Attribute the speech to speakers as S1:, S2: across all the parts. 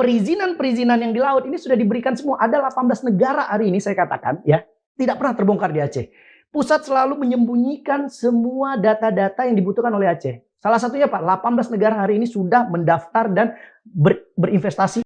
S1: perizinan-perizinan yang di laut ini sudah diberikan semua. Ada 18 negara hari ini saya katakan ya, tidak pernah terbongkar di Aceh. Pusat selalu menyembunyikan semua data-data yang dibutuhkan oleh Aceh. Salah satunya Pak, 18 negara hari ini sudah mendaftar dan berinvestasi.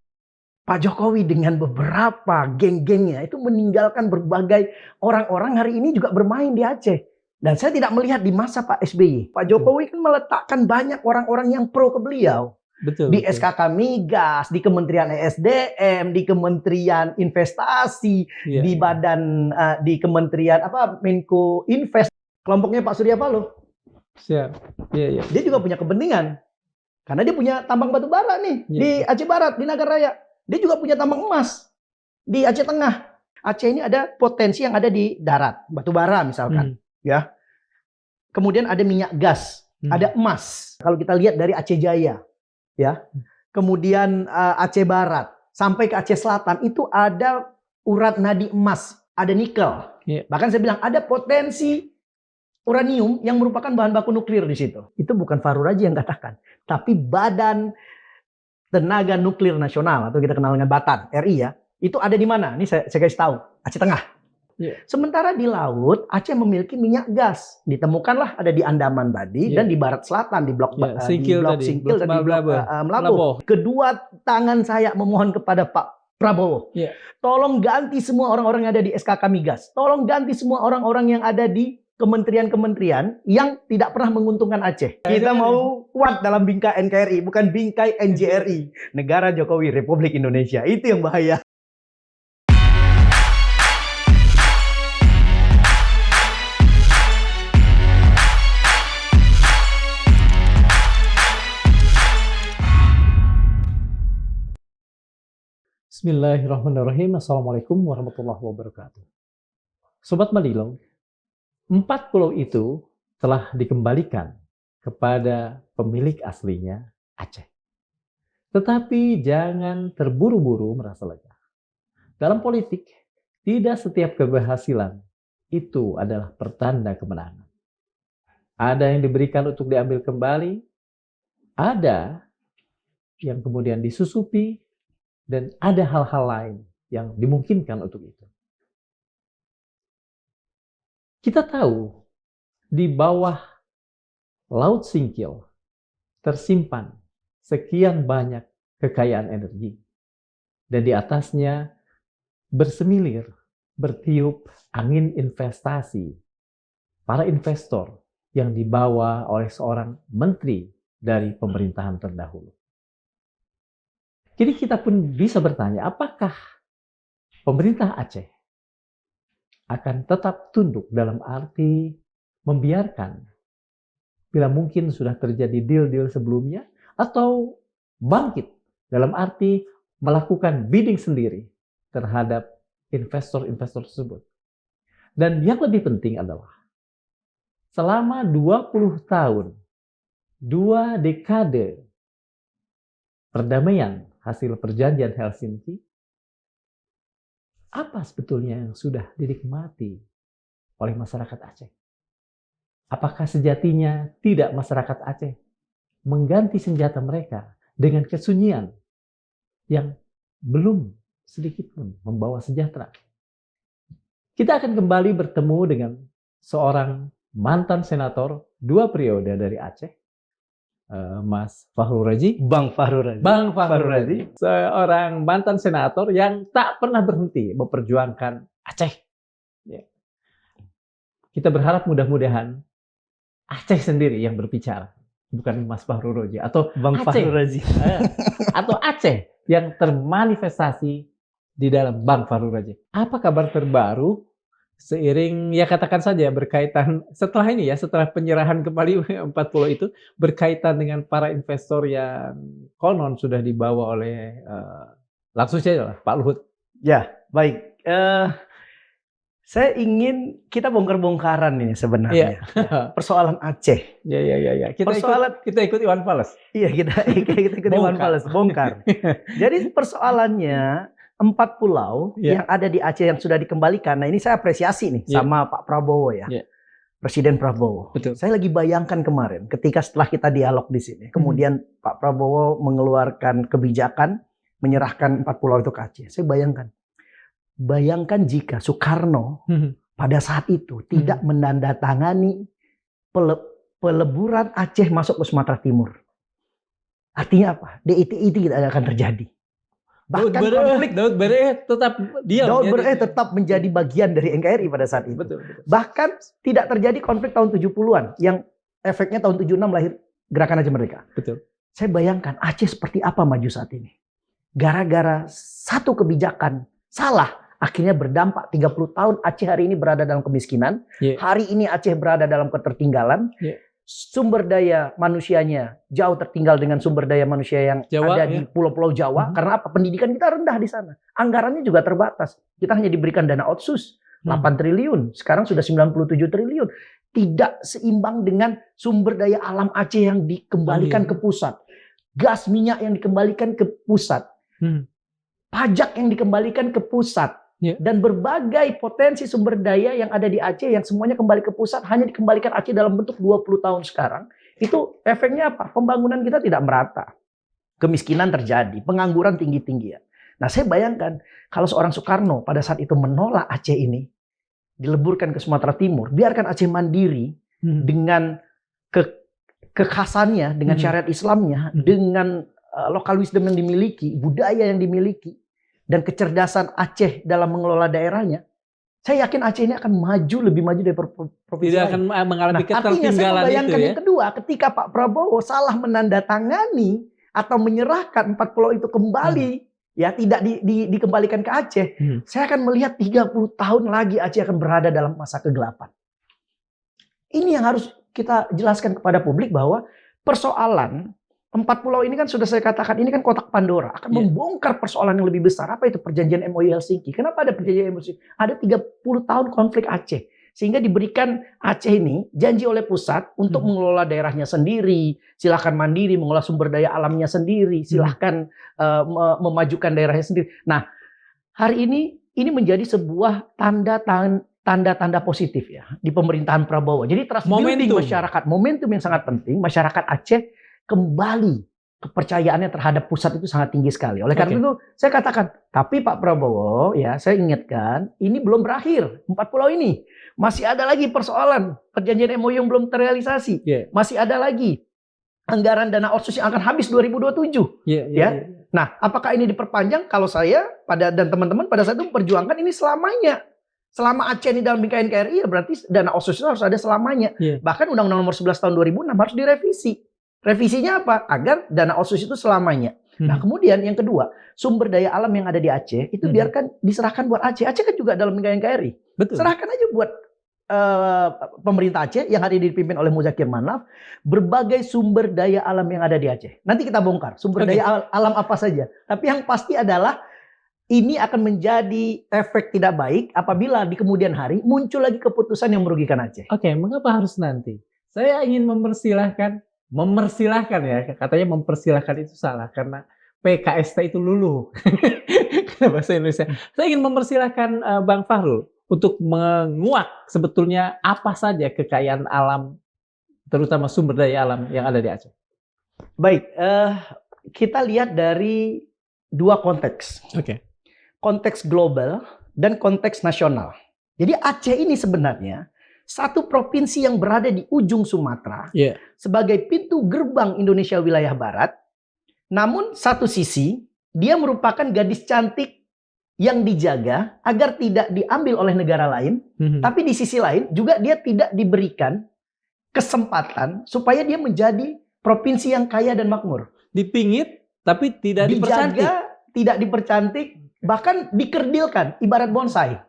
S1: Pak Jokowi dengan beberapa geng-gengnya itu meninggalkan berbagai orang-orang hari ini juga bermain di Aceh. Dan saya tidak melihat di masa Pak SBY. Pak Jokowi kan meletakkan banyak orang-orang yang pro ke beliau.
S2: Betul,
S1: Di
S2: betul.
S1: SKK Migas, di Kementerian ESDM, di Kementerian Investasi, di badan, di Kementerian Menko Invest. Kelompoknya Pak Surya Paloh.
S2: Siap. Iya, iya.
S1: Dia juga punya kepentingan. Karena dia punya tambang batu bara nih di Aceh Barat, di Naga Raya. Dia juga punya tambang emas di Aceh Tengah. Aceh ini ada potensi yang ada di darat, batu bara misalkan, ya. Kemudian ada minyak gas, ada emas. Kalau kita lihat dari Aceh Jaya, ya. Kemudian Aceh Barat sampai ke Aceh Selatan itu ada urat nadi emas, ada nikel. Bahkan saya bilang ada potensi uranium yang merupakan bahan baku nuklir di situ. Itu bukan Fahru Raji yang katakan, tapi Badan Tenaga Nuklir Nasional atau kita kenal dengan Batan, RI ya. Itu ada di mana? Ini saya kasih tahu, Aceh Tengah. Sementara di laut, Aceh memiliki minyak gas. Ditemukanlah ada di Andaman tadi dan di barat selatan, di blok Singkil dan di blok Melabuh. Kedua tangan saya memohon kepada Pak Prabowo. Tolong ganti semua orang-orang yang ada di SKK Migas. Tolong ganti semua orang-orang yang ada di kementerian-kementerian yang tidak pernah menguntungkan Aceh. Kita mau kuat dalam bingkai NKRI, bukan bingkai NJRI. Negara Jokowi, Republik Indonesia. Itu yang bahaya.
S2: Bismillahirrahmanirrahim. Assalamualaikum warahmatullahi wabarakatuh. Sobat Madilog, 4 pulau itu telah dikembalikan kepada pemilik aslinya, Aceh. Tetapi jangan terburu-buru merasa lega. Dalam politik, tidak setiap keberhasilan itu adalah pertanda kemenangan. Ada yang diberikan untuk diambil kembali, ada yang kemudian disusupi, dan ada hal-hal lain yang dimungkinkan untuk itu. Kita tahu di bawah Laut Singkil tersimpan sekian banyak kekayaan energi. Dan di atasnya bersemilir, bertiup angin investasi para investor yang dibawa oleh seorang menteri dari pemerintahan terdahulu. Jadi kita pun bisa bertanya, apakah pemerintah Aceh akan tetap tunduk dalam arti membiarkan bila mungkin sudah terjadi deal-deal sebelumnya, atau bangkit dalam arti melakukan bidding sendiri terhadap investor-investor tersebut. Dan yang lebih penting adalah selama 20 tahun, 2 dekade perdamaian hasil perjanjian Helsinki, apa sebetulnya yang sudah dinikmati oleh masyarakat Aceh? Apakah sejatinya tidak masyarakat Aceh mengganti senjata mereka dengan kesunyian yang belum sedikit pun membawa sejahtera? Kita akan kembali bertemu dengan seorang mantan senator 2 periode dari Aceh, Mas Fahru Raji.
S1: Bang Fahru Raji.
S2: Bang Fahru Raji. Seorang mantan senator yang tak pernah berhenti memperjuangkan Aceh. Kita berharap mudah-mudahan Aceh sendiri yang berbicara, bukan Mas Fahru Raji atau
S1: Bang Fahru Raji.
S2: Atau Aceh yang termanifestasi di dalam Bang Fahru Raji. Apa kabar terbaru seiring, ya katakan saja berkaitan setelah ini ya, setelah penyerahan kembali 4 pulau itu, berkaitan dengan para investor yang konon sudah dibawa oleh langsung saja lah Pak Luhut.
S1: Ya, baik. Saya ingin kita bongkar-bongkaran ini sebenarnya. Persoalan Aceh.
S2: Ya. Kita ikut Iwan Fals.
S1: Iya, kita ikut Iwan Fals, bongkar. Jadi persoalannya 4 pulau yang ada di Aceh yang sudah dikembalikan. Nah, ini saya apresiasi nih sama Pak Prabowo ya. Presiden Prabowo.
S2: Betul.
S1: Saya lagi bayangkan kemarin ketika setelah kita dialog di sini, kemudian Pak Prabowo mengeluarkan kebijakan menyerahkan 4 pulau itu ke Aceh. Saya bayangkan jika Soekarno pada saat itu tidak menandatangani peleburan Aceh masuk ke Sumatera Timur. Artinya apa? DITI tidak akan terjadi. Bahkan konflik
S2: Daud Bereh tetap diam.
S1: Daud Bereh tetap menjadi bagian dari NKRI pada saat itu.
S2: Betul.
S1: Bahkan tidak terjadi konflik tahun 70-an yang efeknya tahun 76 lahir Gerakan Aceh Merdeka.
S2: Betul.
S1: Saya bayangkan Aceh seperti apa maju saat ini. Gara-gara satu kebijakan salah, akhirnya berdampak 30 tahun Aceh hari ini berada dalam kemiskinan.
S2: Yeah.
S1: Hari ini Aceh berada dalam ketertinggalan.
S2: Yeah.
S1: Sumber daya manusianya jauh tertinggal dengan sumber daya manusia yang
S2: Jawa,
S1: ada di pulau-pulau Jawa. Karena apa? Pendidikan kita rendah di sana. Anggarannya juga terbatas. Kita hanya diberikan dana otsus 8 triliun. Sekarang sudah 97 triliun. Tidak seimbang dengan sumber daya alam Aceh yang dikembalikan ke pusat. Gas minyak yang dikembalikan ke pusat. Pajak yang dikembalikan ke pusat.
S2: Yeah.
S1: Dan berbagai potensi sumber daya yang ada di Aceh yang semuanya kembali ke pusat hanya dikembalikan Aceh dalam bentuk 20 tahun sekarang. Itu efeknya apa? Pembangunan kita tidak merata. Kemiskinan terjadi, pengangguran tinggi-tinggian. Nah, saya bayangkan kalau seorang Soekarno pada saat itu menolak Aceh ini dileburkan ke Sumatera Timur, biarkan Aceh mandiri dengan kekhasannya, dengan syariat Islamnya, dengan local wisdom yang dimiliki, budaya yang dimiliki, dan kecerdasan Aceh dalam mengelola daerahnya, saya yakin Aceh ini akan maju, lebih maju dari provinsi
S2: Tidak
S1: lain.
S2: akan mengalami ketertinggalan
S1: artinya saya membayangkan
S2: itu ya.
S1: yang kedua, ketika Pak Prabowo salah menandatangani atau menyerahkan 4 pulau itu kembali, ya tidak dikembalikan ke Aceh, saya akan melihat 30 tahun lagi Aceh akan berada dalam masa kegelapan. Ini yang harus kita jelaskan kepada publik bahwa persoalan 4 pulau ini kan sudah saya katakan, ini kan kotak Pandora. Akan membongkar persoalan yang lebih besar. Apa itu perjanjian MOU Helsinki? Kenapa ada perjanjian MOU Helsinki? Ada 30 tahun konflik Aceh. Sehingga diberikan Aceh ini janji oleh pusat untuk mengelola daerahnya sendiri. Silahkan mandiri, mengelola sumber daya alamnya sendiri. Silahkan memajukan daerahnya sendiri. Nah, hari ini menjadi sebuah tanda-tanda positif ya di pemerintahan Prabowo. Jadi trust building masyarakat. Momentum yang sangat penting. Masyarakat Aceh kembali kepercayaannya terhadap pusat itu sangat tinggi sekali. Oleh karena itu saya katakan, tapi Pak Prabowo ya saya ingatkan, ini belum berakhir 4 pulau ini. Masih ada lagi persoalan perjanjian MOU yang belum terrealisasi. Masih ada lagi anggaran dana otsus yang akan habis 2027. Nah, apakah ini diperpanjang? Kalau saya dan teman-teman pada saat itu memperjuangkan ini selamanya. Selama Aceh ini dalam bingkai NKRI ya berarti dana otsus itu harus ada selamanya. Bahkan Undang-Undang Nomor 11 Tahun 2006 harus direvisi. Revisinya apa? Agar dana otsus itu selamanya. Nah, kemudian yang kedua, sumber daya alam yang ada di Aceh itu biarkan diserahkan buat Aceh. Aceh kan juga dalam bingkai NKRI.
S2: Betul.
S1: Serahkan aja buat pemerintah Aceh yang hari ini dipimpin oleh Muzakir Manaf, berbagai sumber daya alam yang ada di Aceh. Nanti kita bongkar sumber daya alam apa saja. Tapi yang pasti adalah ini akan menjadi efek tidak baik apabila di kemudian hari muncul lagi keputusan yang merugikan Aceh.
S2: Mengapa harus nanti? Saya ingin mempersilahkan ya, katanya mempersilahkan itu salah karena PKST itu luluh. Bahasa Indonesia. Saya ingin mempersilahkan Bang Fahrul untuk menguak sebetulnya apa saja kekayaan alam, terutama sumber daya alam yang ada di Aceh.
S1: Baik, kita lihat dari dua konteks. Konteks global dan konteks nasional. Jadi Aceh ini sebenarnya satu provinsi yang berada di ujung Sumatera sebagai pintu gerbang Indonesia wilayah barat. Namun satu sisi dia merupakan gadis cantik yang dijaga agar tidak diambil oleh negara lain. Tapi di sisi lain juga dia tidak diberikan kesempatan supaya dia menjadi provinsi yang kaya dan makmur.
S2: Dipingit tapi tidak dipercantik.
S1: Dijaga, tidak dipercantik, bahkan dikerdilkan ibarat bonsai.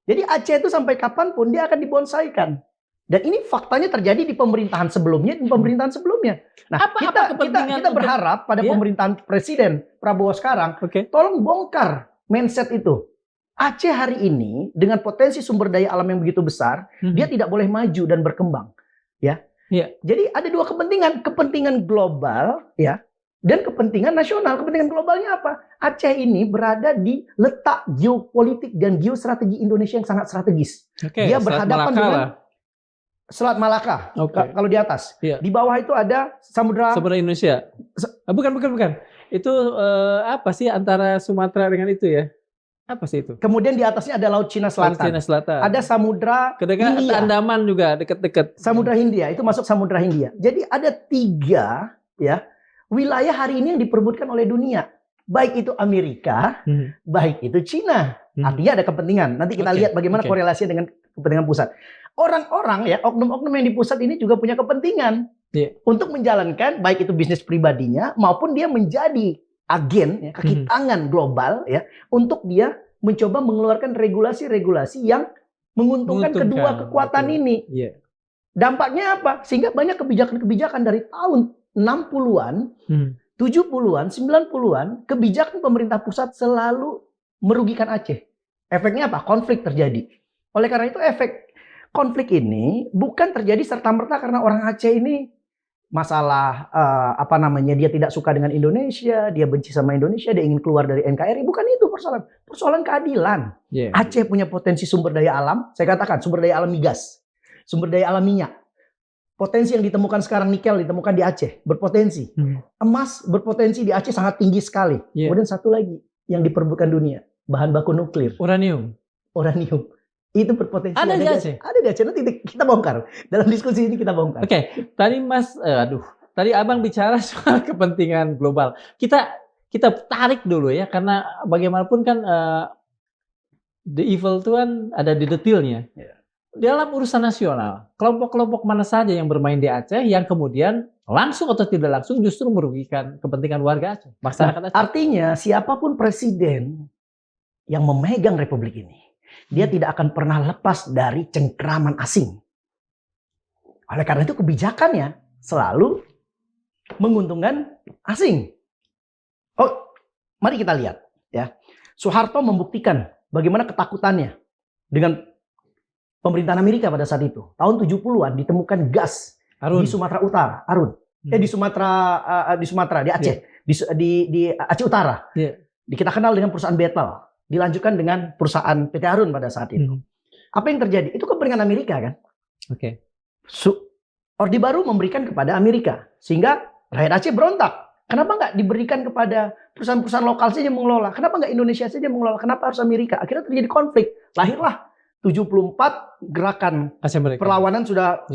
S1: Jadi Aceh itu sampai kapanpun dia akan dibonsaikan. Dan ini faktanya terjadi di pemerintahan sebelumnya dan pemerintahan sebelumnya. Nah, kita berharap pada pemerintahan Presiden Prabowo sekarang, tolong bongkar mindset itu. Aceh hari ini dengan potensi sumber daya alam yang begitu besar, dia tidak boleh maju dan berkembang. Jadi ada dua kepentingan global dan kepentingan nasional. Kepentingan globalnya apa? Aceh ini berada di letak geopolitik dan geostrategi Indonesia yang sangat strategis. Dia berhadapan dengan Selat Malaka. Kalau di atas. Di bawah itu ada Samudra
S2: Indonesia. Bukan. Itu apa sih antara Sumatera dengan itu ya? Apa sih itu?
S1: Kemudian di atasnya ada Laut Cina
S2: Laut
S1: Selatan.
S2: Cina Selatan.
S1: Ada Samudra
S2: Kedekat
S1: Hindia.
S2: Andaman juga dekat-dekat.
S1: Samudra Hindia itu masuk Samudra Hindia. Jadi ada 3 ya wilayah hari ini yang diperebutkan oleh dunia. Baik itu Amerika, baik itu Cina. Artinya ada kepentingan. Nanti kita lihat bagaimana korelasinya dengan kepentingan pusat. Orang-orang ya, oknum-oknum yang di pusat ini juga punya kepentingan untuk menjalankan baik itu bisnis pribadinya maupun dia menjadi agen ya, kaki tangan global ya untuk dia mencoba mengeluarkan regulasi-regulasi yang menguntungkan kedua kekuatan ini. Dampaknya apa? Sehingga banyak kebijakan-kebijakan dari tahun 60-an, 70-an, 90-an, kebijakan pemerintah pusat selalu merugikan Aceh. Efeknya apa? Konflik terjadi. Oleh karena itu efek konflik ini bukan terjadi serta-merta karena orang Aceh ini masalah dia tidak suka dengan Indonesia, dia benci sama Indonesia, dia ingin keluar dari NKRI. Bukan itu persoalan. Persoalan keadilan. Aceh punya potensi sumber daya alam. Saya katakan sumber daya alam migas, sumber daya alam minyak. Potensi yang ditemukan sekarang nikel ditemukan di Aceh, berpotensi. Emas berpotensi di Aceh sangat tinggi sekali. Kemudian satu lagi yang diperebutkan dunia, bahan baku nuklir.
S2: Uranium.
S1: Itu berpotensi.
S2: Ada di Aceh?
S1: Ada di Aceh. Nanti kita bongkar. Dalam diskusi ini kita bongkar.
S2: Oke. Tadi Mas, tadi Abang bicara soal kepentingan global. Kita tarik dulu ya, karena bagaimanapun kan the evil itu kan ada di detailnya. Dalam urusan nasional, kelompok-kelompok mana saja yang bermain di Aceh yang kemudian langsung atau tidak langsung justru merugikan kepentingan warga Aceh, masyarakat Aceh.
S1: Artinya siapapun presiden yang memegang republik ini, dia tidak akan pernah lepas dari cengkraman asing. Oleh karena itu kebijakannya selalu menguntungkan asing. Oh, mari kita lihat ya. Soeharto membuktikan bagaimana ketakutannya dengan pemerintahan Amerika pada saat itu. Tahun 70-an ditemukan gas di Sumatera Utara, di Sumatera, di Aceh, di Aceh Utara. Kita kenal dengan perusahaan Betel. Dilanjutkan dengan perusahaan PT Harun pada saat itu. Apa yang terjadi? Itu kepentingan Amerika kan? Orde Baru memberikan kepada Amerika. Sehingga rakyat Aceh berontak. Kenapa nggak diberikan kepada perusahaan-perusahaan lokal saja mengelola? Kenapa nggak Indonesia saja mengelola? Kenapa harus Amerika? Akhirnya terjadi konflik. Lahirlah 74 gerakan perlawanan sudah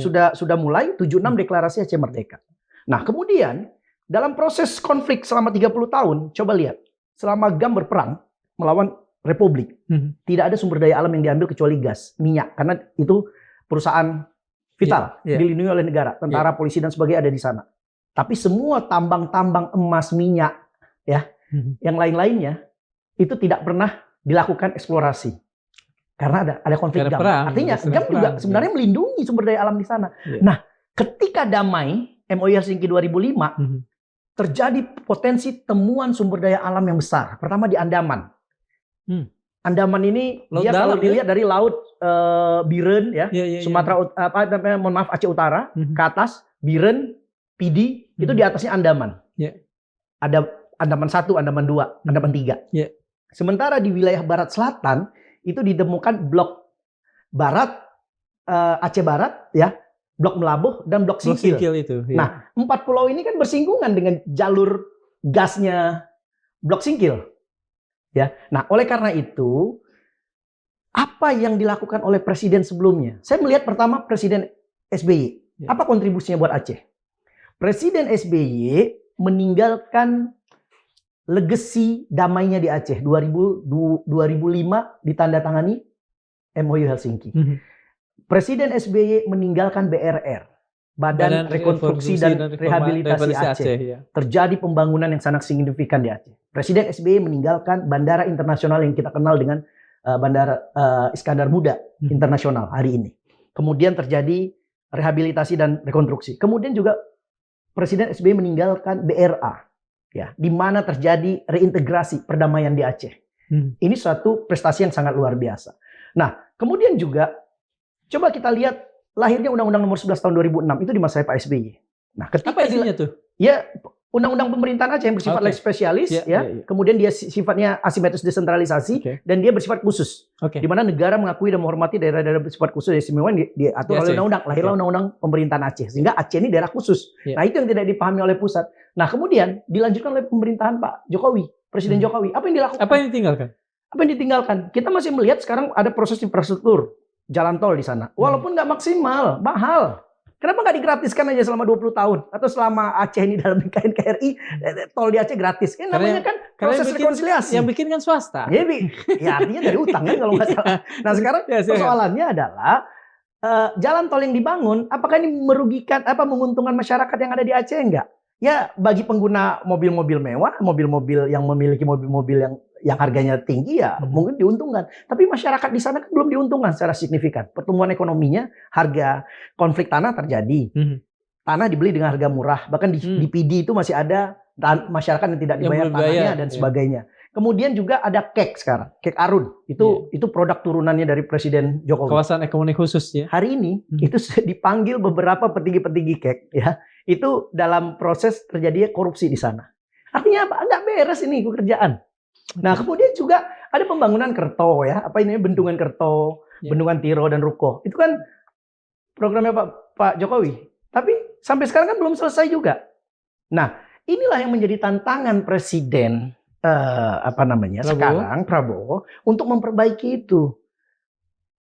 S1: mulai. 76 deklarasi Aceh Merdeka. Nah kemudian dalam proses konflik selama 30 tahun, coba lihat. Selama GAM berperang melawan Republik. Tidak ada sumber daya alam yang diambil kecuali gas, minyak. Karena itu perusahaan vital, dilindungi oleh negara. Tentara, polisi, dan sebagainya ada di sana. Tapi semua tambang-tambang emas, minyak, ya, yang lain-lainnya, itu tidak pernah dilakukan eksplorasi. Karena ada konflik GAM. Artinya GAM juga sebenarnya melindungi sumber daya alam di sana. Nah, ketika damai, MOU Helsinki 2005, terjadi potensi temuan sumber daya alam yang besar. Pertama di Andaman. Andaman ini dia kalau dilihat dari laut Biren ya, Sumatera Aceh Utara ke atas, Biren, Pidi, itu di atasnya Andaman. Ada Andaman 1, Andaman 2, Andaman 3. Sementara di wilayah barat selatan itu ditemukan blok barat Aceh Barat ya, blok Melabuh dan blok Singkil. Nah, 4 pulau ini kan bersinggungan dengan jalur gasnya blok Singkil. Ya. Nah, oleh karena itu, apa yang dilakukan oleh presiden sebelumnya? Saya melihat pertama Presiden SBY. Apa kontribusinya buat Aceh? Presiden SBY meninggalkan legacy damainya di Aceh. 2005 ditandatangani MOU Helsinki. Presiden SBY meninggalkan BRR. Badan Rekonstruksi dan Rehabilitasi Aceh. Terjadi pembangunan yang sangat signifikan di Aceh. Presiden SBY meninggalkan bandara internasional yang kita kenal dengan Bandara Iskandar Muda Internasional hari ini. Kemudian terjadi rehabilitasi dan rekonstruksi. Kemudian juga Presiden SBY meninggalkan BRA, ya, di mana terjadi reintegrasi perdamaian di Aceh. Ini suatu prestasi yang sangat luar biasa. Nah, kemudian juga coba kita lihat lahirnya Undang-Undang Nomor 11 Tahun 2006 itu di masa Pak SBY. Nah, ketika
S2: apa isinya tuh?
S1: Ya, undang-undang pemerintahan Aceh yang bersifat
S2: Oke.
S1: lex specialis,
S2: Iya,
S1: ya.
S2: iya, iya.
S1: Kemudian dia sifatnya asimetris desentralisasi,
S2: Oke.
S1: dan dia bersifat khusus.
S2: Oke.
S1: Di mana negara mengakui dan menghormati daerah-daerah bersifat khusus istimewa yang diatur
S2: Di
S1: oleh
S2: Aceh.
S1: undang-undang. Lahirlah
S2: Oke.
S1: undang-undang pemerintahan Aceh. Sehingga Aceh ini daerah khusus.
S2: Iya.
S1: Nah, itu yang tidak dipahami oleh pusat. Nah, kemudian dilanjutkan oleh pemerintahan Pak Jokowi, Presiden Jokowi. Apa yang dilakukan?
S2: Apa yang ditinggalkan?
S1: Apa yang ditinggalkan? Kita masih melihat sekarang ada proses infrastruktur jalan tol di sana. Walaupun nggak maksimal, mahal. Kenapa nggak digratiskan aja selama 20 tahun? Atau selama Aceh ini dalam NKRI, tol di Aceh gratis. Ini namanya kan proses rekonsiliasi.
S2: Yang bikin kan swasta.
S1: Ya artinya dari utang kan kalau nggak salah. Nah sekarang
S2: Ya,
S1: persoalannya adalah jalan tol yang dibangun, apakah ini merugikan, menguntungkan masyarakat yang ada di Aceh enggak? Ya bagi pengguna mobil-mobil mewah, mobil-mobil yang memiliki mobil-mobil yang harganya tinggi ya mungkin diuntungkan. Tapi masyarakat di sana kan belum diuntungkan secara signifikan. Pertumbuhan ekonominya, harga konflik tanah terjadi. Tanah dibeli dengan harga murah. Bahkan di PD itu masih ada masyarakat yang tidak dibayar tanahnya dan sebagainya. Kemudian juga ada KEK sekarang, KEK Arun. Itu produk turunannya dari Presiden Jokowi.
S2: Kawasan ekonomi khusus ya.
S1: Hari ini itu dipanggil beberapa petinggi-petinggi KEK ya. Itu dalam proses terjadinya korupsi di sana. Artinya apa? Nggak beres ini pekerjaan. Nah, kemudian juga ada pembangunan Kerto ya, bendungan Kerto, bendungan Tiro dan Ruko. Itu kan programnya Pak Jokowi. Tapi sampai sekarang kan belum selesai juga. Nah, inilah yang menjadi tantangan Presiden sekarang Prabowo untuk memperbaiki itu.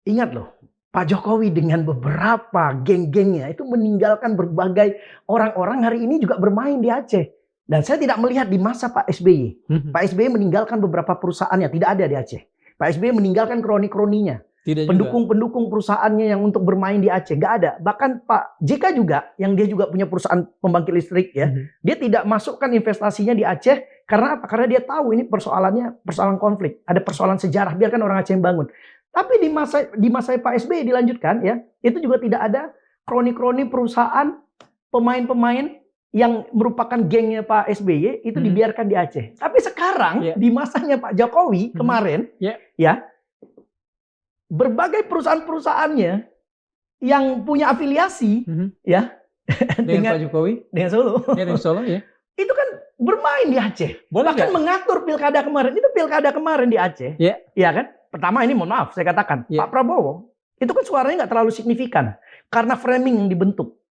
S1: Ingat loh, Pak Jokowi dengan beberapa geng-gengnya itu meninggalkan berbagai orang-orang hari ini juga bermain di Aceh. Dan saya tidak melihat di masa Pak SBY. Pak SBY meninggalkan beberapa perusahaannya, tidak ada di Aceh. Pak SBY meninggalkan kroni-kroninya. Pendukung-pendukung perusahaannya yang untuk bermain di Aceh, nggak ada. Bahkan Pak JK juga, yang dia juga punya perusahaan pembangkit listrik ya, dia tidak masukkan investasinya di Aceh karena apa? Karena dia tahu ini persoalannya persoalan konflik, ada persoalan sejarah, biarkan orang Aceh yang bangun. Tapi di masa Pak SBY dilanjutkan ya, itu juga tidak ada kroni-kroni perusahaan, pemain-pemain yang merupakan gengnya Pak SBY itu dibiarkan di Aceh. Tapi sekarang di masanya Pak Jokowi kemarin ya, berbagai perusahaan-perusahaannya yang punya afiliasi ya
S2: dengan Pak Jokowi,
S1: dengan Solo.
S2: Dengan Solo ya.
S1: Itu kan bermain di Aceh. Bahkan mengatur pilkada kemarin. Itu pilkada kemarin di Aceh. Ya kan? Pertama ini mohon maaf saya katakan, Pak Prabowo itu kan suaranya nggak terlalu signifikan karena framing yang dibentuk.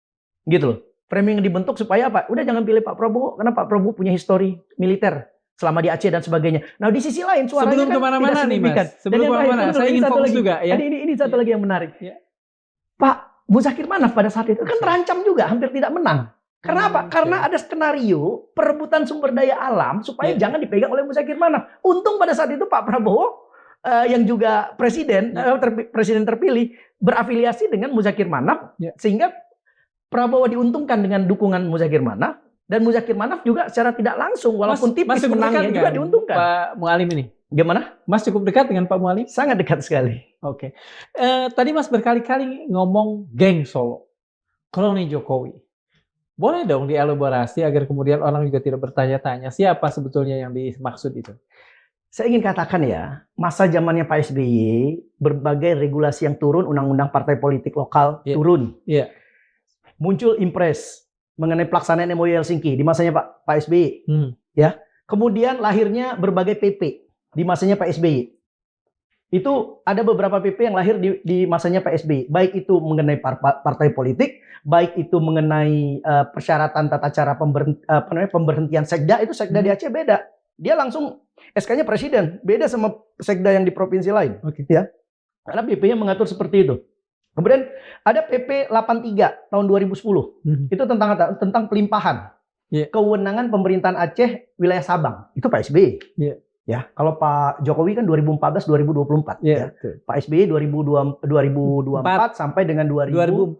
S1: Gitu loh. Framing yang dibentuk supaya apa? Udah jangan pilih Pak Prabowo karena Pak Prabowo punya histori militer selama di Aceh dan sebagainya. Nah di sisi lain suaranya
S2: sebelum
S1: kan tidak signifikan.
S2: Sebelum kemana-mana, saya ingin fokus juga ya.
S1: Ini satu lagi yang menarik. Pak Muzakir Manaf pada saat itu kan terancam juga, hampir tidak menang. Karena apa? Karena ada skenario perebutan sumber daya alam supaya jangan dipegang oleh Muzakir Manaf. Untung pada saat itu Pak Prabowo yang juga presiden terpilih berafiliasi dengan Muzakir Manaf sehingga Prabowo diuntungkan dengan dukungan Muzakir Manaf dan Muzakir Manaf juga secara tidak langsung walaupun tipis menangnya juga diuntungkan.
S2: Pak Mualim ini
S1: gimana?
S2: Mas cukup dekat dengan Pak Mualim?
S1: Sangat dekat sekali.
S2: Oke. Tadi Mas berkali-kali ngomong geng Solo, kroni Jokowi. Boleh dong dielaborasi agar kemudian orang juga tidak bertanya-tanya siapa sebetulnya yang dimaksud itu.
S1: Saya ingin katakan ya, masa zamannya Pak SBY, berbagai regulasi yang turun, undang-undang partai politik lokal turun. Muncul impres mengenai pelaksanaan MOU Helsinki di masanya Pak SBY. Ya. Kemudian lahirnya berbagai PP di masanya Pak SBY. Itu ada beberapa PP yang lahir di masanya Pak SBY. Baik itu mengenai partai politik, baik itu mengenai persyaratan tata cara pemberhentian sekda, itu sekda di Aceh beda. Dia langsung SK-nya presiden, beda sama sekda yang di provinsi lain. Ya. Karena PP-nya mengatur seperti itu. Kemudian ada PP 83 tahun 2010. Itu tentang pelimpahan kewenangan pemerintahan Aceh wilayah Sabang. Itu Pak SBY. Ya, kalau Pak Jokowi kan 2014-2024 ya. Pak SBY 2024 sampai dengan 2014.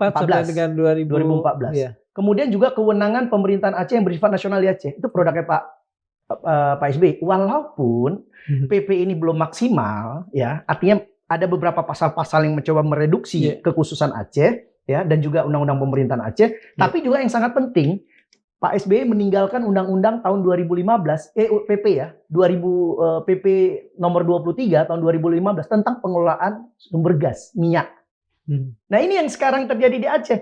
S1: Kemudian juga kewenangan pemerintahan Aceh yang bersifat nasional di Aceh. Itu produknya Pak SBY. Walaupun PP ini belum maksimal ya, artinya ada beberapa pasal-pasal yang mencoba mereduksi kekhususan Aceh ya, dan juga undang-undang pemerintahan Aceh, tapi juga yang sangat penting Pak SBY meninggalkan undang-undang tahun 2015 PP ya, PP nomor 23 tahun 2015 tentang pengelolaan sumber gas minyak. Nah, ini yang sekarang terjadi di Aceh.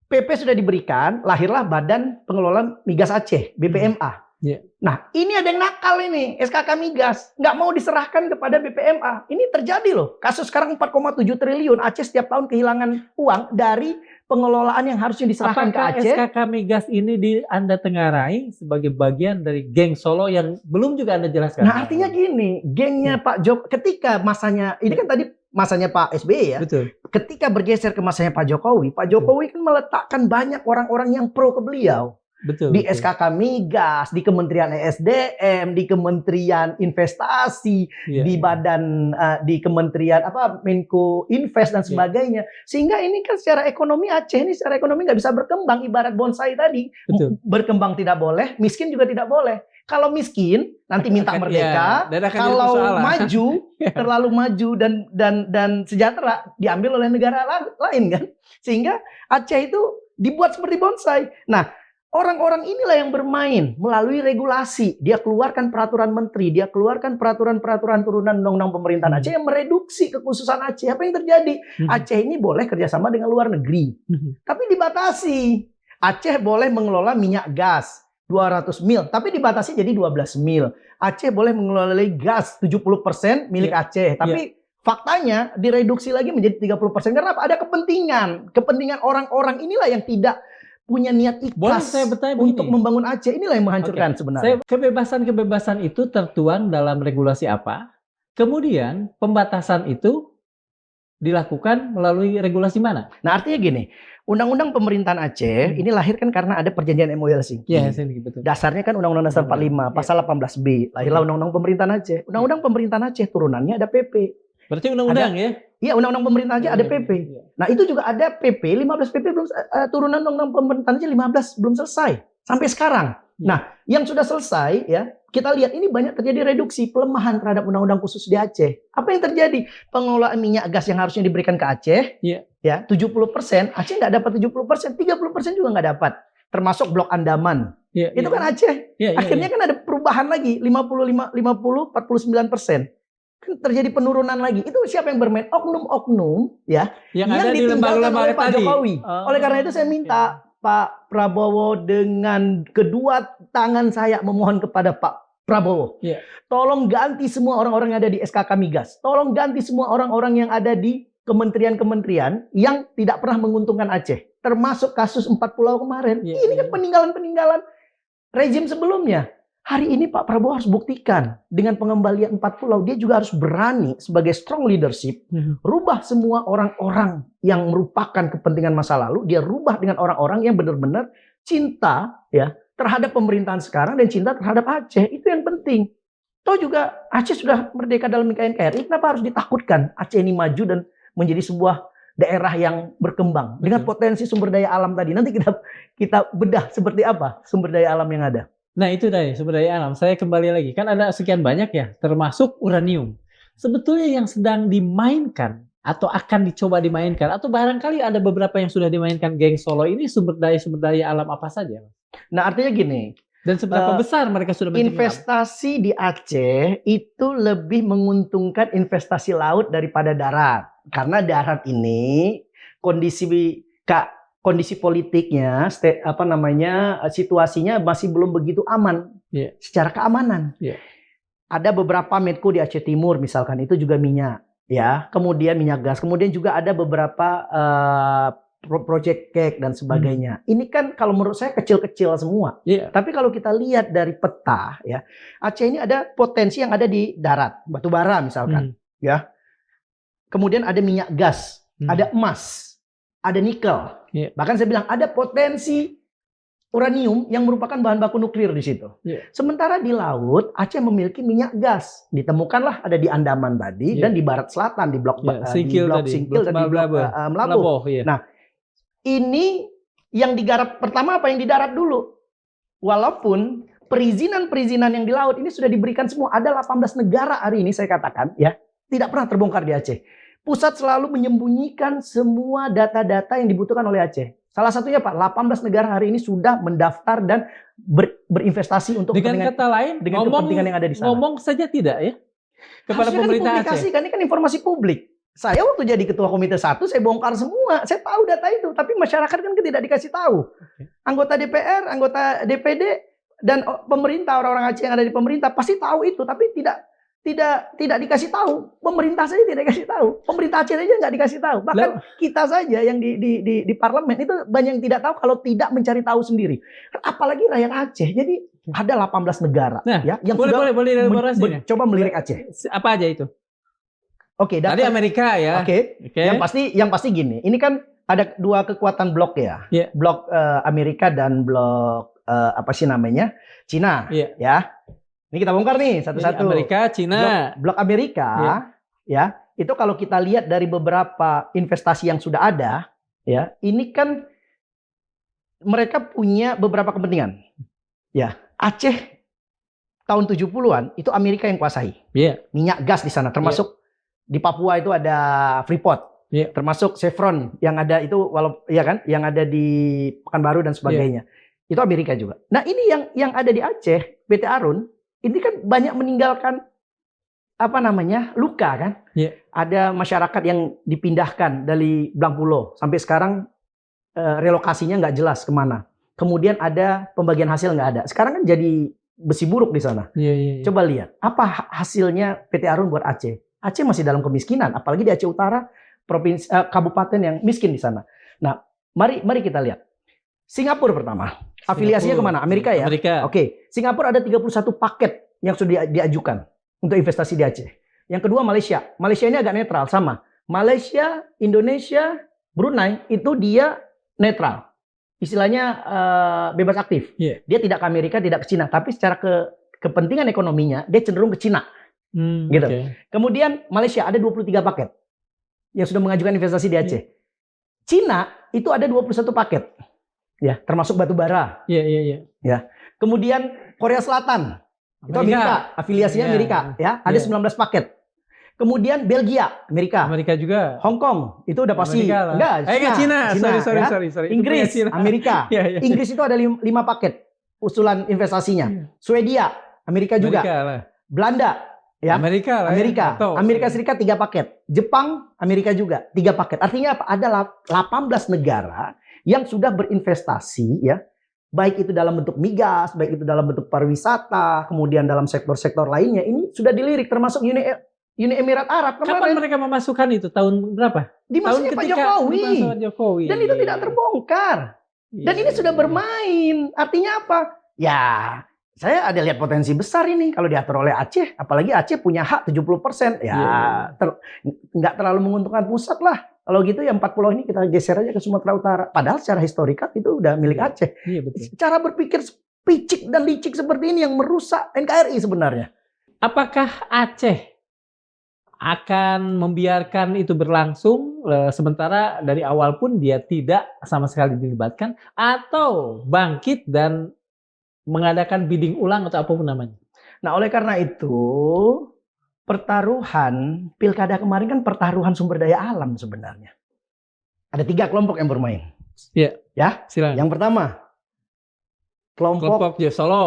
S1: PP sudah diberikan, lahirlah Badan Pengelola Migas Aceh, BPMA.
S2: Iya.
S1: Nah, ini ada yang nakal ini, SKK Migas. Nggak mau diserahkan kepada BPMA. Ini terjadi loh. Kasus sekarang 4,7 triliun. Aceh setiap tahun kehilangan uang dari pengelolaan yang harusnya diserahkan
S2: Apakah
S1: ke Aceh.
S2: SKK Migas ini Anda tengarai sebagai bagian dari geng Solo yang belum juga Anda jelaskan?
S1: Nah, artinya gini, gengnya Pak Jokowi, ketika masanya, ini kan tadi masanya Pak SBY ya.
S2: Betul.
S1: Ketika bergeser ke masanya Pak Jokowi kan meletakkan banyak orang-orang yang pro ke beliau.
S2: Betul.
S1: Di
S2: betul.
S1: SKK Migas, di Kementerian ESDM, di Kementerian Investasi,
S2: Iya,
S1: di
S2: iya.
S1: badan, di Kementerian Menko Invest dan sebagainya. Sehingga ini kan secara ekonomi Aceh ini secara ekonomi nggak bisa berkembang, ibarat bonsai tadi.
S2: Betul.
S1: Berkembang tidak boleh, miskin juga tidak boleh. Kalau miskin nanti minta
S2: Akan-
S1: merdeka,
S2: iya, dan akan jadi
S1: kalau
S2: persoalan.
S1: maju terlalu maju dan sejahtera diambil oleh negara lain kan. Sehingga Aceh itu dibuat seperti bonsai. Nah, orang-orang inilah yang bermain melalui regulasi. Dia keluarkan peraturan menteri, dia keluarkan peraturan-peraturan turunan undang-undang pemerintahan Aceh yang mereduksi kekhususan Aceh. Apa yang terjadi? Aceh ini boleh kerjasama dengan luar negeri, tapi dibatasi. Aceh boleh mengelola minyak gas 200 mil, tapi dibatasi jadi 12 mil. Aceh boleh mengelola gas 70% milik Aceh, tapi faktanya direduksi lagi menjadi 30%. Karena apa? Ada kepentingan orang-orang inilah yang tidak punya niat
S2: Boleh
S1: ikhlas
S2: saya bertanya
S1: untuk
S2: begini?
S1: membangun Aceh. Inilah yang menghancurkan sebenarnya.
S2: Kebebasan-kebebasan itu tertuang dalam regulasi apa? Kemudian pembatasan itu dilakukan melalui regulasi mana?
S1: Nah, artinya gini, Undang-Undang Pemerintahan Aceh ini lahir kan karena ada perjanjian MOU Helsinki.
S2: Ya, betul.
S1: Dasarnya kan Undang-Undang Dasar 45, pasal 18B. Lahirlah Undang-Undang Pemerintahan Aceh. Undang-Undang Pemerintahan Aceh turunannya ada PP.
S2: Berarti undang-undang ya?
S1: Iya, Undang-Undang Pemerintahan Aceh ada PP.
S2: Iya.
S1: Nah, itu juga ada PP, 15 PP belum turunan Undang-Undang Pemerintahan Aceh 15 belum selesai sampai sekarang. Nah, yang sudah selesai ya, kita lihat ini banyak terjadi reduksi, pelemahan terhadap undang-undang khusus di Aceh. Apa yang terjadi? Pengelolaan minyak gas yang harusnya diberikan ke Aceh, ya 70%, Aceh nggak dapat 70%, 30% juga nggak dapat. Termasuk Blok Andaman. Itu kan Aceh. Akhirnya kan ada perubahan lagi, 49%. Kan terjadi penurunan lagi. Itu siapa yang bermain? Oknum-oknum ya yang
S2: ada di
S1: ditinggalkan
S2: lembaga-lembaga
S1: oleh Pak
S2: tadi.
S1: Jokowi. Oleh karena itu saya minta Pak Prabowo dengan kedua tangan saya memohon kepada Pak Prabowo. Tolong ganti semua orang-orang yang ada di SKK Migas. Tolong ganti semua orang-orang yang ada di kementerian-kementerian yang tidak pernah menguntungkan Aceh. Termasuk kasus 4 pulau kemarin. Ini kan peninggalan-peninggalan rezim sebelumnya. Hari ini Pak Prabowo harus buktikan dengan pengembalian 4 pulau. Dia juga harus berani sebagai strong leadership. Rubah semua orang-orang yang merupakan kepentingan masa lalu. Dia rubah dengan orang-orang yang benar-benar cinta ya terhadap pemerintahan sekarang dan cinta terhadap Aceh. Itu yang penting. Toh juga Aceh sudah merdeka dalam NKRI. Kenapa harus ditakutkan Aceh ini maju dan menjadi sebuah daerah yang berkembang dengan potensi sumber daya alam tadi. Nanti kita bedah seperti apa sumber daya alam yang ada.
S2: Nah, itu tadi sumber daya alam. Saya kembali lagi. Kan ada sekian banyak ya, termasuk uranium. Sebetulnya yang sedang dimainkan atau akan dicoba dimainkan atau barangkali ada beberapa yang sudah dimainkan geng Solo ini sumber daya alam apa saja?
S1: Nah, artinya gini.
S2: Dan seberapa besar mereka sudah
S1: investasi di Aceh itu lebih menguntungkan investasi laut daripada darat. Karena darat ini kondisi politiknya, situasinya masih belum begitu aman secara keamanan. Ada beberapa medco di Aceh Timur misalkan itu juga minyak, ya. Kemudian minyak gas. Kemudian juga ada beberapa project cake dan sebagainya. Ini kan kalau menurut saya kecil-kecil semua. Tapi kalau kita lihat dari peta, ya, Aceh ini ada potensi yang ada di darat, batu bara misalkan, ya. Kemudian ada minyak gas, ada emas, ada nikel. Bahkan saya bilang ada potensi uranium yang merupakan bahan baku nuklir di situ. Sementara di laut Aceh memiliki minyak gas. Ditemukanlah ada di Andaman tadi dan di barat selatan di blok Singkil dan di blok Melabuh. Nah, ini yang digarap pertama apa yang di darat dulu. Walaupun perizinan-perizinan yang di laut ini sudah diberikan semua. Ada 18 negara hari ini saya katakan ya, tidak pernah terbongkar di Aceh. Pusat selalu menyembunyikan semua data-data yang dibutuhkan oleh Aceh. Salah satunya Pak, 18 negara hari ini sudah mendaftar dan berinvestasi untuk
S2: dengan kata lain,
S1: kepentingan yang ada di sana.
S2: Ngomong saja tidak ya kepada pemerintah Aceh.
S1: Ini kan informasi publik. Saya waktu jadi ketua komite 1, saya bongkar semua. Saya tahu data itu, tapi masyarakat kan tidak dikasih tahu. Anggota DPR, anggota DPD, dan pemerintah, orang-orang Aceh yang ada di pemerintah pasti tahu itu, tapi tidak dikasih tahu. Pemerintah saja tidak dikasih tahu. Pemerintah Aceh saja nggak dikasih tahu. Bahkan kita saja yang di parlemen itu banyak yang tidak tahu kalau tidak mencari tahu sendiri. Apalagi rakyat Aceh. Jadi ada 18 negara ya yang
S2: boleh elaborasi
S1: coba melirik Aceh.
S2: Apa aja itu?
S1: Oke,
S2: tadi Amerika ya.
S1: Oke. Yang pasti gini. Ini kan ada dua kekuatan blok ya.
S2: Yeah.
S1: Blok Amerika dan blok apa sih namanya? Cina.
S2: Yeah.
S1: Ya. Ini kita bongkar nih satu-satu.
S2: Amerika, Cina.
S1: Blok Amerika ya. Itu kalau kita lihat dari beberapa investasi yang sudah ada, ya. Ini kan mereka punya beberapa kepentingan. Ya, Aceh tahun 70-an itu Amerika yang kuasai.
S2: Yeah.
S1: Minyak gas di sana termasuk di Papua itu ada Freeport, termasuk Chevron yang ada itu yang ada di Pekanbaru dan sebagainya. Itu Amerika juga. Nah, ini yang ada di Aceh, PT Arun, ini kan banyak meninggalkan luka kan? Ada masyarakat yang dipindahkan dari Blang Pulo sampai sekarang relokasinya nggak jelas kemana. Kemudian ada pembagian hasil nggak ada. Sekarang kan jadi besi buruk di sana. Coba lihat apa hasilnya PT Arun buat Aceh. Aceh masih dalam kemiskinan, apalagi di Aceh Utara, provinsi kabupaten yang miskin di sana. Nah, mari kita lihat. Singapura pertama. Afiliasinya kemana? Amerika ya?
S2: Amerika.
S1: Oke. Singapura ada 31 paket yang sudah diajukan untuk investasi di Aceh. Yang kedua Malaysia. Malaysia ini agak netral, sama. Malaysia, Indonesia, Brunei itu dia netral. Istilahnya bebas aktif. Dia tidak ke Amerika, tidak ke Cina. Tapi secara kepentingan ekonominya, dia cenderung ke Cina. Gitu. Kemudian Malaysia ada 23 paket yang sudah mengajukan investasi di Aceh. Cina itu ada 21 paket. Ya, termasuk batu bara. Ya. Kemudian Korea Selatan. Itu Amerika, afiliasinya Amerika, ya. Ada 19 paket. Kemudian Belgia, Amerika.
S2: Amerika juga.
S1: Hong Kong, itu udah pasti. Enggak,
S2: Cina. Sorry.
S1: Inggris, Amerika. Inggris itu ada 5 paket usulan investasinya. Swedia, Amerika juga. Belanda, ya. Amerika Serikat 3 paket. Jepang, Amerika juga 3 paket. Artinya apa? Ada 18 negara yang sudah berinvestasi, ya. Baik itu dalam bentuk migas, baik itu dalam bentuk pariwisata, kemudian dalam sektor-sektor lainnya. Ini sudah dilirik, termasuk Uni Emirat Arab kemarin.
S2: Kapan mereka memasukkan itu? Tahun berapa?
S1: Di masanya Pak Jokowi. Dan itu tidak terbongkar. Dan ini sudah bermain. Artinya apa? Ya, saya ada lihat potensi besar ini kalau diatur oleh Aceh, apalagi Aceh punya hak 70%. Ya, nggak terlalu menguntungkan pusat lah. Kalau gitu ya 4 pulau ini kita geser aja ke Sumatera Utara. Padahal secara historikal itu udah milik Aceh. Cara berpikir picik dan licik seperti ini yang merusak NKRI sebenarnya.
S2: Apakah Aceh akan membiarkan itu berlangsung sementara dari awal pun dia tidak sama sekali dilibatkan, atau bangkit dan mengadakan bidding ulang atau apapun namanya?
S1: Nah, oleh karena itu pertaruhan pilkada kemarin kan pertaruhan sumber daya alam sebenarnya. Ada 3 kelompok yang bermain. Ya, silakan. Yang pertama kelompok
S2: Solo.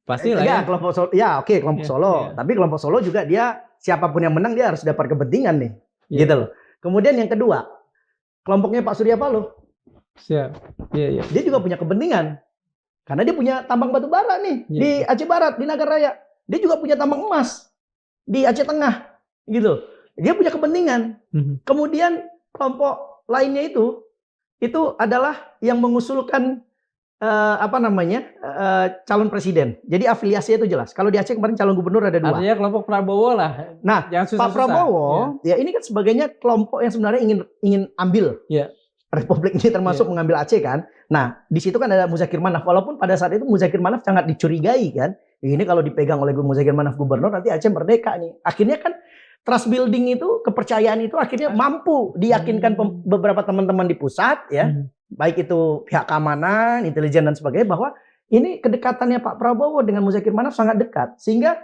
S2: Pastilah ya.
S1: Kelompok Solo. Ya, oke, kelompok Solo. Tapi kelompok Solo juga dia siapapun yang menang dia harus dapat kepentingan nih. Gitu loh. Kemudian yang kedua, kelompoknya Pak Surya Paloh. Dia juga punya kepentingan. Karena dia punya tambang batu bara nih di Aceh Barat, di Nagarraya. Dia juga punya tambang emas di Aceh Tengah, gitu. Dia punya kepentingan. Kemudian kelompok lainnya itu adalah yang mengusulkan calon presiden. Jadi afiliasinya itu jelas. Kalau di Aceh kemarin calon gubernur ada 2.
S2: Artinya kelompok Prabowo lah.
S1: Nah, Pak Prabowo, ya ini kan sebagainya kelompok yang sebenarnya ingin ambil. Republik ini termasuk mengambil Aceh kan. Nah, di situ kan ada Muzakir Manaf. Walaupun pada saat itu Muzakir Manaf sangat dicurigai kan. Ini kalau dipegang oleh Muzakir Manaf gubernur nanti Aceh merdeka nih. Akhirnya kan trust building itu, kepercayaan itu akhirnya mampu diyakinkan beberapa teman-teman di pusat ya. Baik itu pihak keamanan, intelijen dan sebagainya, bahwa ini kedekatannya Pak Prabowo dengan Muzakir Manaf sangat dekat. Sehingga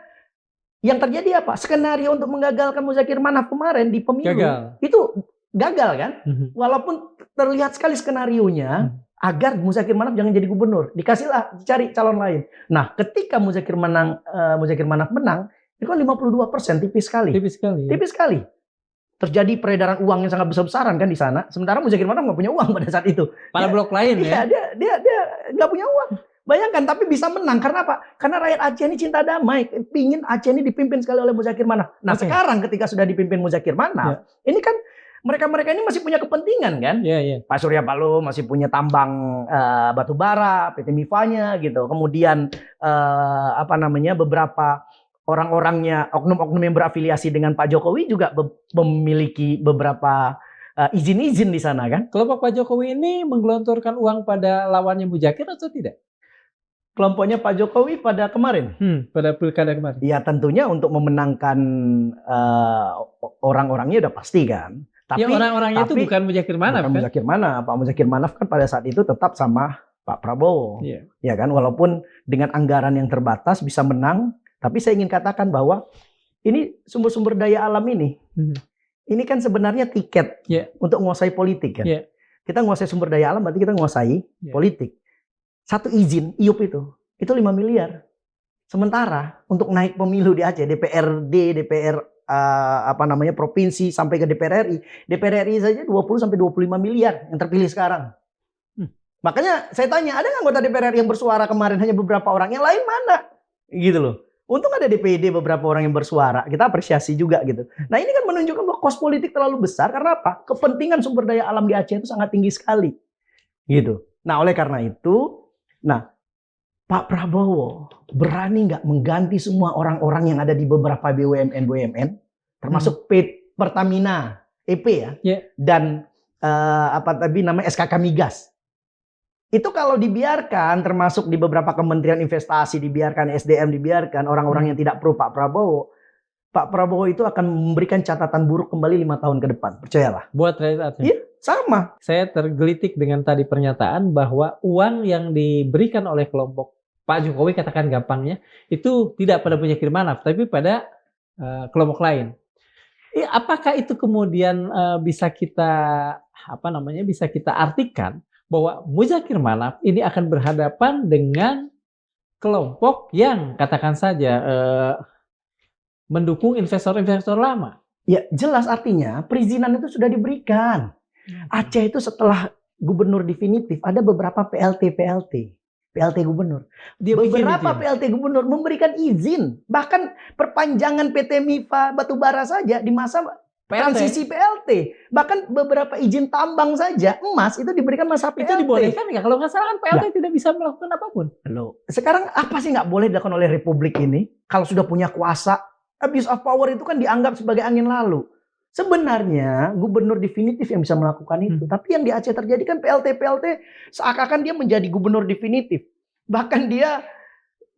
S1: yang terjadi apa? Skenario untuk menggagalkan Muzakir Manaf kemarin di pemilu itu gagal kan? Walaupun terlihat sekali skenarionya agar Muzakir Manaf jangan jadi gubernur, dikasihlah cari calon lain. Nah, ketika Muzakir Manaf menang, itu kan 52%, tipis sekali. Tipis sekali. terjadi peredaran uang yang sangat besar-besaran kan di sana. Sementara Muzakir Manaf nggak punya uang pada saat itu.
S2: Pada blok lain ya.
S1: Iya, dia nggak punya uang. Bayangkan, tapi bisa menang karena apa? Karena rakyat Aceh ini cinta damai, pingin Aceh ini dipimpin sekali oleh Muzakir Manaf. Nah, sekarang ketika sudah dipimpin Muzakir Manaf, ini kan mereka ini masih punya kepentingan kan? Pak Surya Paloh masih punya tambang batu bara, PT Mifanya gitu. Kemudian beberapa orang-orangnya, oknum-oknum yang berafiliasi dengan Pak Jokowi juga memiliki beberapa izin-izin di sana kan?
S2: Kelompok Pak Jokowi ini menggelontorkan uang pada lawannya Muzakir atau tidak?
S1: Kelompoknya Pak Jokowi pada kemarin?
S2: Pada pilkada kemarin.
S1: Ya tentunya untuk memenangkan orang-orangnya udah pasti kan.
S2: Tapi orang-orangnya itu bukan Muzakir Manaf kan?
S1: Muzakir Manaf. Pak Muzakir Manaf kan pada saat itu tetap sama Pak Prabowo. Ya kan, walaupun dengan anggaran yang terbatas bisa menang. Tapi saya ingin katakan bahwa ini sumber-sumber daya alam ini. Ini kan sebenarnya tiket untuk menguasai politik kan. Kita menguasai sumber daya alam berarti kita menguasai politik. Satu izin IUP itu 5 miliar. Sementara untuk naik pemilu di Aceh, DPRD, DPR provinsi sampai ke DPR RI. DPR RI saja 20 sampai 25 miliar yang terpilih sekarang. Makanya saya tanya, ada nggak anggota DPR RI yang bersuara kemarin hanya beberapa orang? Yang lain mana? Gitu loh. Untung ada DPD beberapa orang yang bersuara. Kita apresiasi juga gitu. Nah, ini kan menunjukkan bahwa kos politik terlalu besar karena apa? Kepentingan sumber daya alam di Aceh itu sangat tinggi sekali. Gitu. Nah, oleh karena itu, Pak Prabowo berani nggak mengganti semua orang-orang yang ada di beberapa BUMN, termasuk Pertamina, EP dan SKK Migas. Itu kalau dibiarkan, termasuk di beberapa kementerian investasi dibiarkan, SDM dibiarkan, orang-orang yang tidak pro Pak Prabowo itu akan memberikan catatan buruk kembali 5 tahun ke depan. Percayalah.
S2: Buat rakyat Aceh.
S1: Iya, sama.
S2: Saya tergelitik dengan tadi pernyataan bahwa uang yang diberikan oleh kelompok Pak Jokowi, katakan gampangnya, itu tidak pada Muzakir Manaf, tapi pada kelompok lain. Apakah itu kemudian bisa kita artikan bahwa Muzakir Manaf ini akan berhadapan dengan kelompok yang katakan saja mendukung investor-investor lama?
S1: Ya jelas, artinya perizinan itu sudah diberikan. Aceh itu setelah gubernur definitif ada beberapa PLT gubernur. Beberapa PLT gubernur memberikan izin, bahkan perpanjangan PT Mifa Batubara saja di masa transisi PLT. Bahkan beberapa izin tambang saja emas itu diberikan masa PLT.
S2: Itu dibolehkan nggak? Kalau nggak salah kan PLT tidak bisa melakukan apapun.
S1: Loh, sekarang apa sih nggak boleh dilakukan oleh Republik ini? Kalau sudah punya kuasa, abuse of power itu kan dianggap sebagai angin lalu. Sebenarnya gubernur definitif yang bisa melakukan itu. Tapi yang di Aceh terjadi kan PLT seakan-akan dia menjadi gubernur definitif. Bahkan dia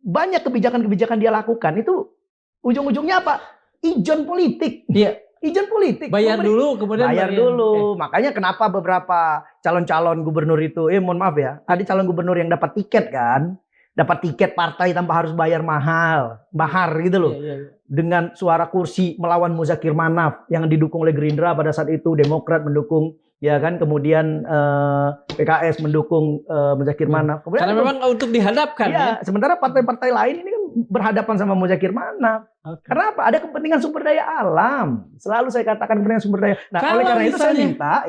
S1: banyak kebijakan-kebijakan dia lakukan itu ujung-ujungnya apa? Ijon politik.
S2: Iya.
S1: Ijon politik.
S2: Bayar dulu, kemudian
S1: bayar dulu. Makanya kenapa beberapa calon-calon gubernur itu, mohon maaf ya, ada calon gubernur yang dapat tiket kan, dapat tiket partai tanpa harus bayar mahar gitu loh. Dengan suara kursi melawan Muzakir Manaf yang didukung oleh Gerindra pada saat itu, Demokrat mendukung, ya kan, kemudian PKS mendukung Muzakir Manaf. Kemudian,
S2: karena memang untuk dihadapkan.
S1: Ya, sementara partai-partai lain ini kan berhadapan sama Muzakir Manaf. Karena apa? Ada kepentingan sumber daya alam. Selalu saya katakan kepentingan sumber daya. Nah, oleh karena itu saya minta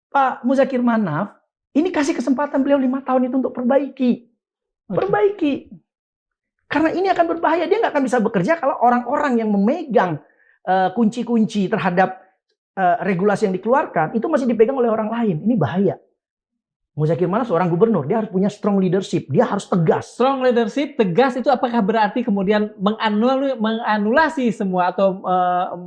S1: Pak Muzakir Manaf ini kasih kesempatan beliau 5 tahun itu untuk perbaiki. Karena ini akan berbahaya. Dia nggak akan bisa bekerja kalau orang-orang yang memegang kunci-kunci terhadap regulasi yang dikeluarkan itu masih dipegang oleh orang lain. Ini bahaya. Muzakir Manaf seorang gubernur, dia harus punya strong leadership, dia harus tegas.
S2: Strong leadership, tegas itu apakah berarti kemudian menganulasi semua atau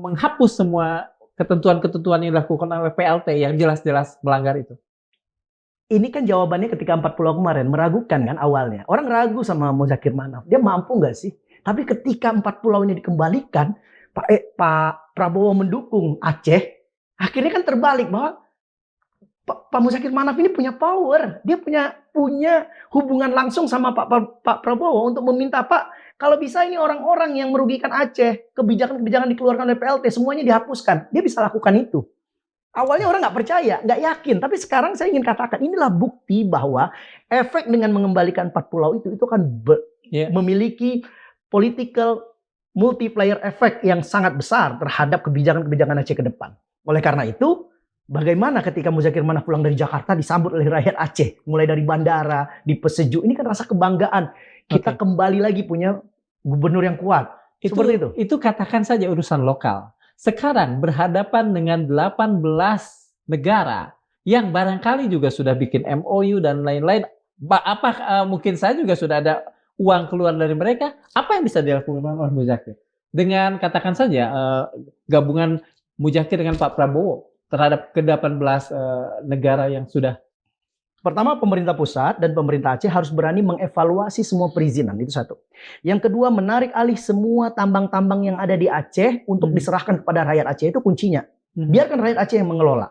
S2: menghapus semua ketentuan-ketentuan yang dilakukan oleh PLT yang jelas-jelas melanggar itu?
S1: Ini kan jawabannya ketika 4 pulau kemarin, meragukan kan awalnya. Orang ragu sama Muzakir Manaf, dia mampu nggak sih? Tapi ketika 4 pulau ini dikembalikan, Pak Prabowo mendukung Aceh, akhirnya kan terbalik bahwa Pak Muzakir Manaf ini punya power, dia punya hubungan langsung sama Pak Prabowo untuk meminta, Pak, kalau bisa ini orang-orang yang merugikan Aceh, kebijakan-kebijakan dikeluarkan oleh PLT semuanya dihapuskan. Dia bisa lakukan itu. Awalnya orang nggak percaya, nggak yakin, tapi sekarang saya ingin katakan inilah bukti bahwa efek dengan mengembalikan 4 pulau itu akan memiliki political multiplier effect yang sangat besar terhadap kebijakan-kebijakan Aceh ke depan. Oleh karena itu, bagaimana ketika Muzakir Manaf pulang dari Jakarta disambut oleh rakyat Aceh, mulai dari bandara, di Pesejuk, ini kan rasa kebanggaan. Kita kembali lagi punya gubernur yang kuat. Seperti itu.
S2: Itu katakan saja urusan lokal. Sekarang berhadapan dengan 18 negara yang barangkali juga sudah bikin MOU dan lain-lain. Mungkin saja juga sudah ada uang keluar dari mereka. Apa yang bisa dilakukan oleh Muzakir? Dengan katakan saja gabungan Muzakir dengan Pak Prabowo terhadap ke-18 negara yang sudah.
S1: Pertama, pemerintah pusat dan pemerintah Aceh harus berani mengevaluasi semua perizinan, itu satu. Yang kedua, menarik alih semua tambang-tambang yang ada di Aceh untuk diserahkan kepada rakyat Aceh, itu kuncinya. Biarkan rakyat Aceh yang mengelola.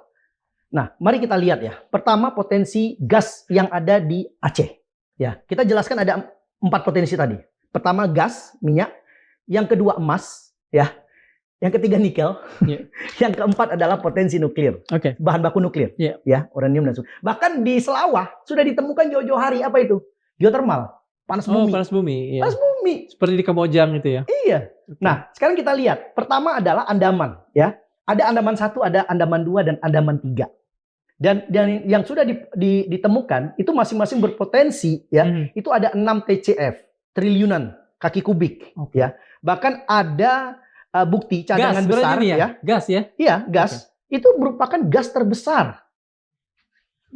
S1: Nah, mari kita lihat ya. Pertama, potensi gas yang ada di Aceh. Ya, kita jelaskan ada 4 potensi tadi. Pertama, gas, minyak. Yang kedua, emas, ya. Yang ketiga, nikel.
S2: Yeah.
S1: Yang keempat adalah potensi nuklir.
S2: Oke.
S1: Bahan baku nuklir.
S2: Yeah.
S1: Ya, uranium dan bahkan di Selawah sudah ditemukan jauh-jauh hari apa itu? Geotermal, panas bumi.
S2: Panas bumi. Iya.
S1: Panas bumi.
S2: Seperti di Kamojang itu ya.
S1: Iya. Nah, sekarang kita lihat. Pertama adalah Andaman, ya. Ada Andaman 1, ada Andaman 2 dan Andaman 3. Dan yang sudah ditemukan itu masing-masing berpotensi, ya. Itu ada 6 TCF, triliunan kaki kubik, ya. Bahkan ada bukti cadangan
S2: gas,
S1: besar, ya.
S2: Gas ya?
S1: Iya, gas. Itu merupakan gas terbesar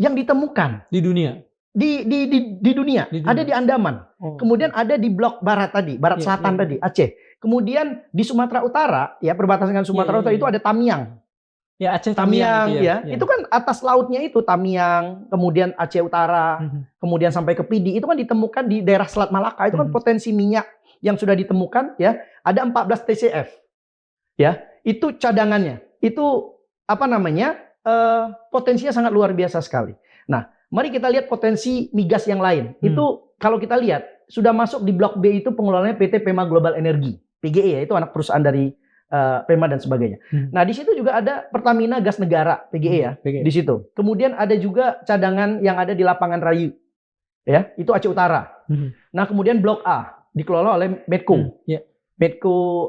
S1: yang ditemukan
S2: di dunia.
S1: Di dunia. Ada di Andaman. Kemudian ada di blok barat tadi, barat selatan tadi, Aceh. Kemudian di Sumatera Utara, ya, perbatasan dengan Sumatera Utara itu ada Tamiang.
S2: Ya, Aceh
S1: Tamiang, ya. Itu kan atas lautnya itu Tamiang, kemudian Aceh Utara, kemudian sampai ke Pidi, itu kan ditemukan di daerah Selat Malaka. Itu kan potensi minyak yang sudah ditemukan, ya. Ada 14 TCF. Ya, itu cadangannya. Itu apa namanya? Potensinya sangat luar biasa sekali. Nah, mari kita lihat potensi migas yang lain. Itu kalau kita lihat sudah masuk di blok B itu pengelolanya PT Pema Global Energy, PGE, ya, itu anak perusahaan dari Pema dan sebagainya. Nah, di situ juga ada Pertamina Gas Negara, PGE, ya, di situ. Kemudian ada juga cadangan yang ada di Lapangan Rayu, ya, itu Aceh Utara. Nah, kemudian blok A dikelola oleh Medco. Medco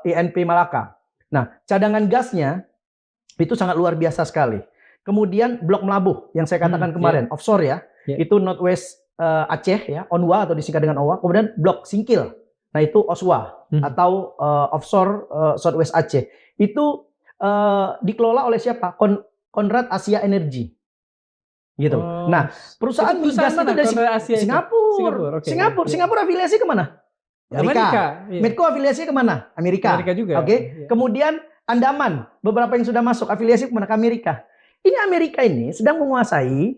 S1: INP Malaka. Nah, cadangan gasnya itu sangat luar biasa sekali. Kemudian blok Melabuh yang saya katakan kemarin, offshore, ya. Itu Northwest Aceh, ya, ONWA atau disingkat dengan OWA. Kemudian blok Singkil. Nah, itu OSWA atau offshore Southwest Aceh. Itu dikelola oleh siapa? Konrad Asia Energy. Gitu. Nah, perusahaan migas itu dari Singapura. Singapura afiliasi kemana? Amerika. Medco afiliasi kemana? Amerika.
S2: Amerika juga.
S1: Oke. Kemudian Andaman, beberapa yang sudah masuk afiliasi kemana? Ke Amerika. Ini Amerika ini sedang menguasai,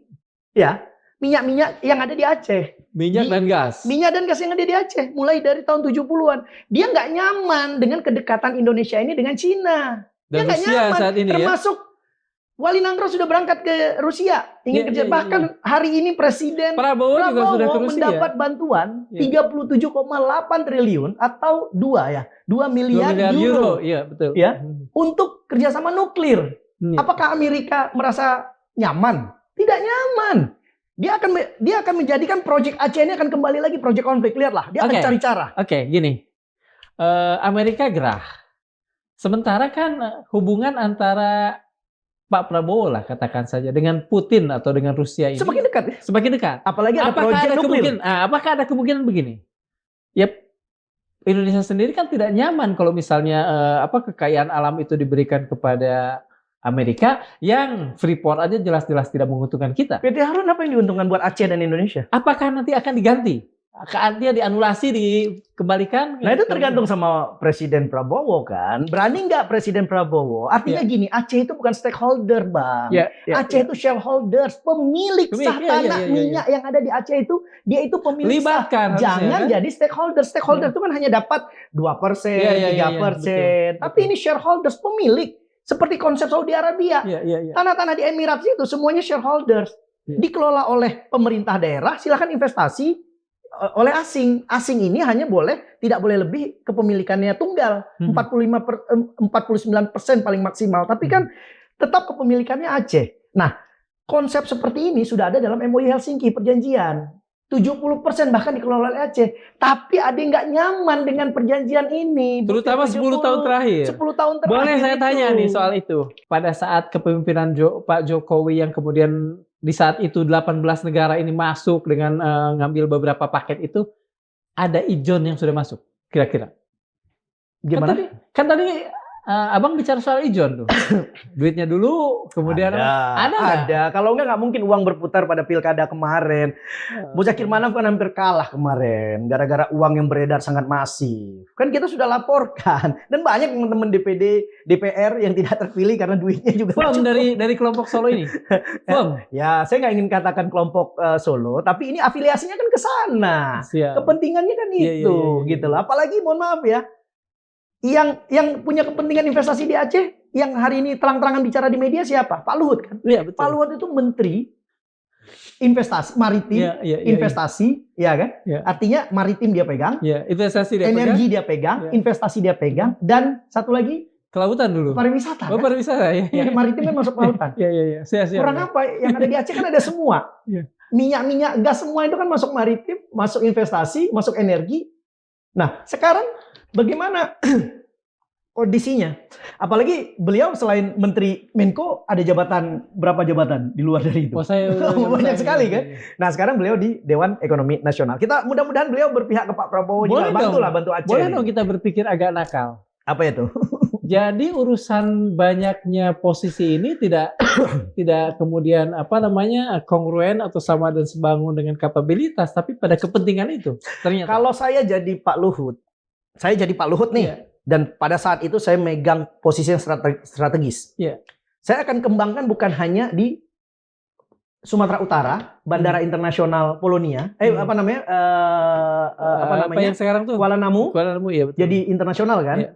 S1: ya, minyak-minyak yang ada di Aceh.
S2: Minyak dan gas.
S1: Minyak dan gas yang ada di Aceh. Mulai dari tahun 70-an. Dia nggak nyaman dengan kedekatan Indonesia ini dengan Cina. Dia nggak nyaman.
S2: Saat ini,
S1: termasuk Wali Nangro sudah berangkat ke Rusia. Ingin kerja. Bahkan hari ini Presiden
S2: Prabowo juga sudah ke Rusia.
S1: Mendapat bantuan 37,8 triliun atau 2 miliar euro.
S2: Iya, betul.
S1: Ya, untuk kerjasama nuklir. Apakah Amerika merasa nyaman? Tidak nyaman. Dia akan menjadikan proyek Aceh ini akan kembali lagi proyek konflik. Lihatlah, dia akan cari cara.
S2: Gini. Amerika gerah. Sementara kan hubungan antara Pak Prabowo lah katakan saja dengan Putin atau dengan Rusia ini
S1: semakin dekat.
S2: Semakin dekat.
S1: Apalagi ada proyek nuklir.
S2: Apakah ada kemungkinan begini? Ya, Indonesia sendiri kan tidak nyaman kalau misalnya kekayaan alam itu diberikan kepada Amerika yang Freeport aja jelas-jelas tidak menguntungkan kita.
S1: PT Harun apa yang diuntungkan buat Aceh dan Indonesia?
S2: Apakah nanti akan diganti? Dia dianulasi, dikembalikan?
S1: Nah, itu tergantung sama Presiden Prabowo kan. Berani nggak Presiden Prabowo? Artinya gini, Aceh itu bukan stakeholder, Bang. Aceh itu shareholders, pemilik sah tanah minyak yang ada di Aceh itu, dia itu pemilik sah. Jangan jadi stakeholder. Stakeholder itu kan hanya dapat 2%, 3%. Tapi ini shareholders, pemilik. Seperti konsep Saudi Arabia. Tanah-tanah di Emirat itu semuanya shareholders. Dikelola oleh pemerintah daerah, silakan investasi oleh asing. Asing ini hanya tidak boleh lebih kepemilikannya tunggal. 49% paling maksimal. Tapi kan tetap kepemilikannya Aceh. Nah, konsep seperti ini sudah ada dalam MOU Helsinki, perjanjian. 70% bahkan dikelola oleh Aceh. Tapi ada yang nggak nyaman dengan perjanjian ini.
S2: Terutama 10 tahun terakhir.
S1: 10 tahun terakhir.
S2: Boleh saya
S1: itu.
S2: tanya nih soal itu. Pada saat kepemimpinan Pak Jokowi yang kemudian di saat itu 18 negara ini masuk dengan ngambil beberapa paket itu, ada ijon yang sudah masuk kira-kira?
S1: Gimana?
S2: Kan tadi Abang bicara soal ijon tuh. Duitnya dulu, kemudian ada nggak?
S1: Ada. Kalau nggak mungkin uang berputar pada pilkada kemarin. Muzakir Manaf kan hampir kalah kemarin gara-gara uang yang beredar sangat masif. Kan kita sudah laporkan dan banyak teman-teman DPD, DPR yang tidak terpilih karena duitnya juga
S2: Firm dari kelompok Solo ini. Firm.
S1: Ya, saya nggak ingin katakan kelompok Solo, tapi ini afiliasinya kan ke sana.
S2: Siap.
S1: Kepentingannya kan itu, gitu loh. Apalagi mohon maaf ya, yang punya kepentingan investasi di Aceh, yang hari ini terang-terangan bicara di media siapa? Pak Luhut kan?
S2: Iya, betul.
S1: Pak Luhut itu menteri investasi maritim, investasi, ya kan?
S2: Ya.
S1: Artinya maritim dia pegang,
S2: investasi dia
S1: energi dia pegang, investasi dia pegang, dan satu lagi
S2: kelautan dulu.
S1: Pariwisata.
S2: Oh,
S1: kan?
S2: pariwisata ya.
S1: Ya, maritim kan masuk kelautan.
S2: Iya. Siap.
S1: Kurang apa? Yang ada di Aceh kan ada semua. Minyak, gas semua itu kan masuk maritim, masuk investasi, masuk energi. Nah, sekarang bagaimana kondisinya? Apalagi beliau selain Menteri Menko ada berapa jabatan di luar dari itu? Banyak sekali kan? Nah, sekarang beliau di Dewan Ekonomi Nasional. Kita mudah-mudahan beliau berpihak ke Pak Prabowo juga. Bantu Aceh.
S2: Boleh dong kita berpikir agak nakal.
S1: Apa itu?
S2: Jadi urusan banyaknya posisi ini tidak kemudian kongruen atau sama dan sebangun dengan kapabilitas, tapi pada kepentingan itu. Ternyata.
S1: Kalau saya jadi Pak Luhut nih, dan pada saat itu saya megang posisi yang strategis. Saya akan kembangkan bukan hanya di Sumatera Utara, Bandara Internasional Polonia,
S2: apa yang sekarang tuh?
S1: Kuala Namu,
S2: iya betul.
S1: jadi internasional kan.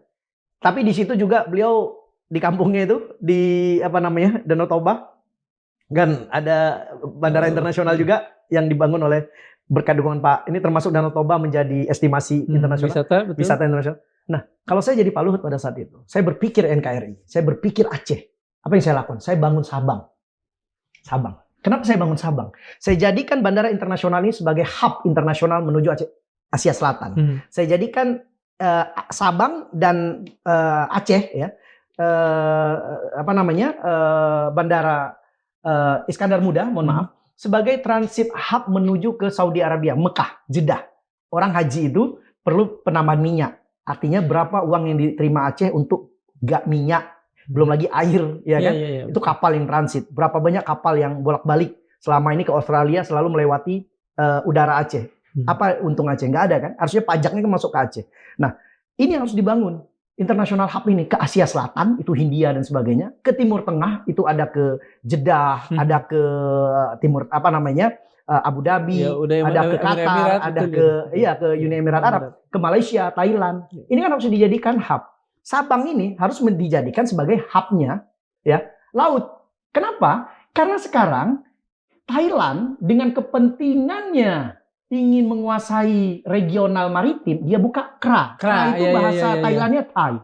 S1: Tapi di situ juga beliau di kampungnya itu di Danau Toba kan ada bandara internasional juga yang dibangun oleh berkat dukungan Pak. Ini termasuk Danau Toba menjadi estimasi internasional, wisata internasional. Nah, kalau saya jadi Pak Luhut pada saat itu, saya berpikir NKRI, saya berpikir Aceh. Apa yang saya lakukan? Saya bangun Sabang. Kenapa saya bangun Sabang? Saya jadikan bandara internasional ini sebagai hub internasional menuju Asia Selatan. Saya jadikan Sabang dan Aceh ya, bandara Iskandar Muda, mohon maaf, sebagai transit hub menuju ke Saudi Arabia, Mekah, Jeddah. Orang haji itu perlu penambahan minyak. Artinya berapa uang yang diterima Aceh untuk minyak, belum lagi air, ya kan? Itu kapal yang transit. Berapa banyak kapal yang bolak-balik selama ini ke Australia selalu melewati udara Aceh. Apa untung Aceh? Nggak ada kan? Harusnya pajaknya kan masuk ke Aceh. Nah, ini harus dibangun. International hub ini ke Asia Selatan, itu Hindia dan sebagainya. Ke Timur Tengah, itu ada ke Jeddah, ada ke Timur, Abu Dhabi, ada ke Qatar, ada ke Uni Emirat Arab, ke Malaysia, Thailand. Ini kan harus dijadikan hub. Sabang ini harus dijadikan sebagai hubnya ya, laut. Kenapa? Karena sekarang Thailand dengan kepentingannya ingin menguasai regional maritim, dia buka KRA. KRA itu bahasa Thailandnya Thai.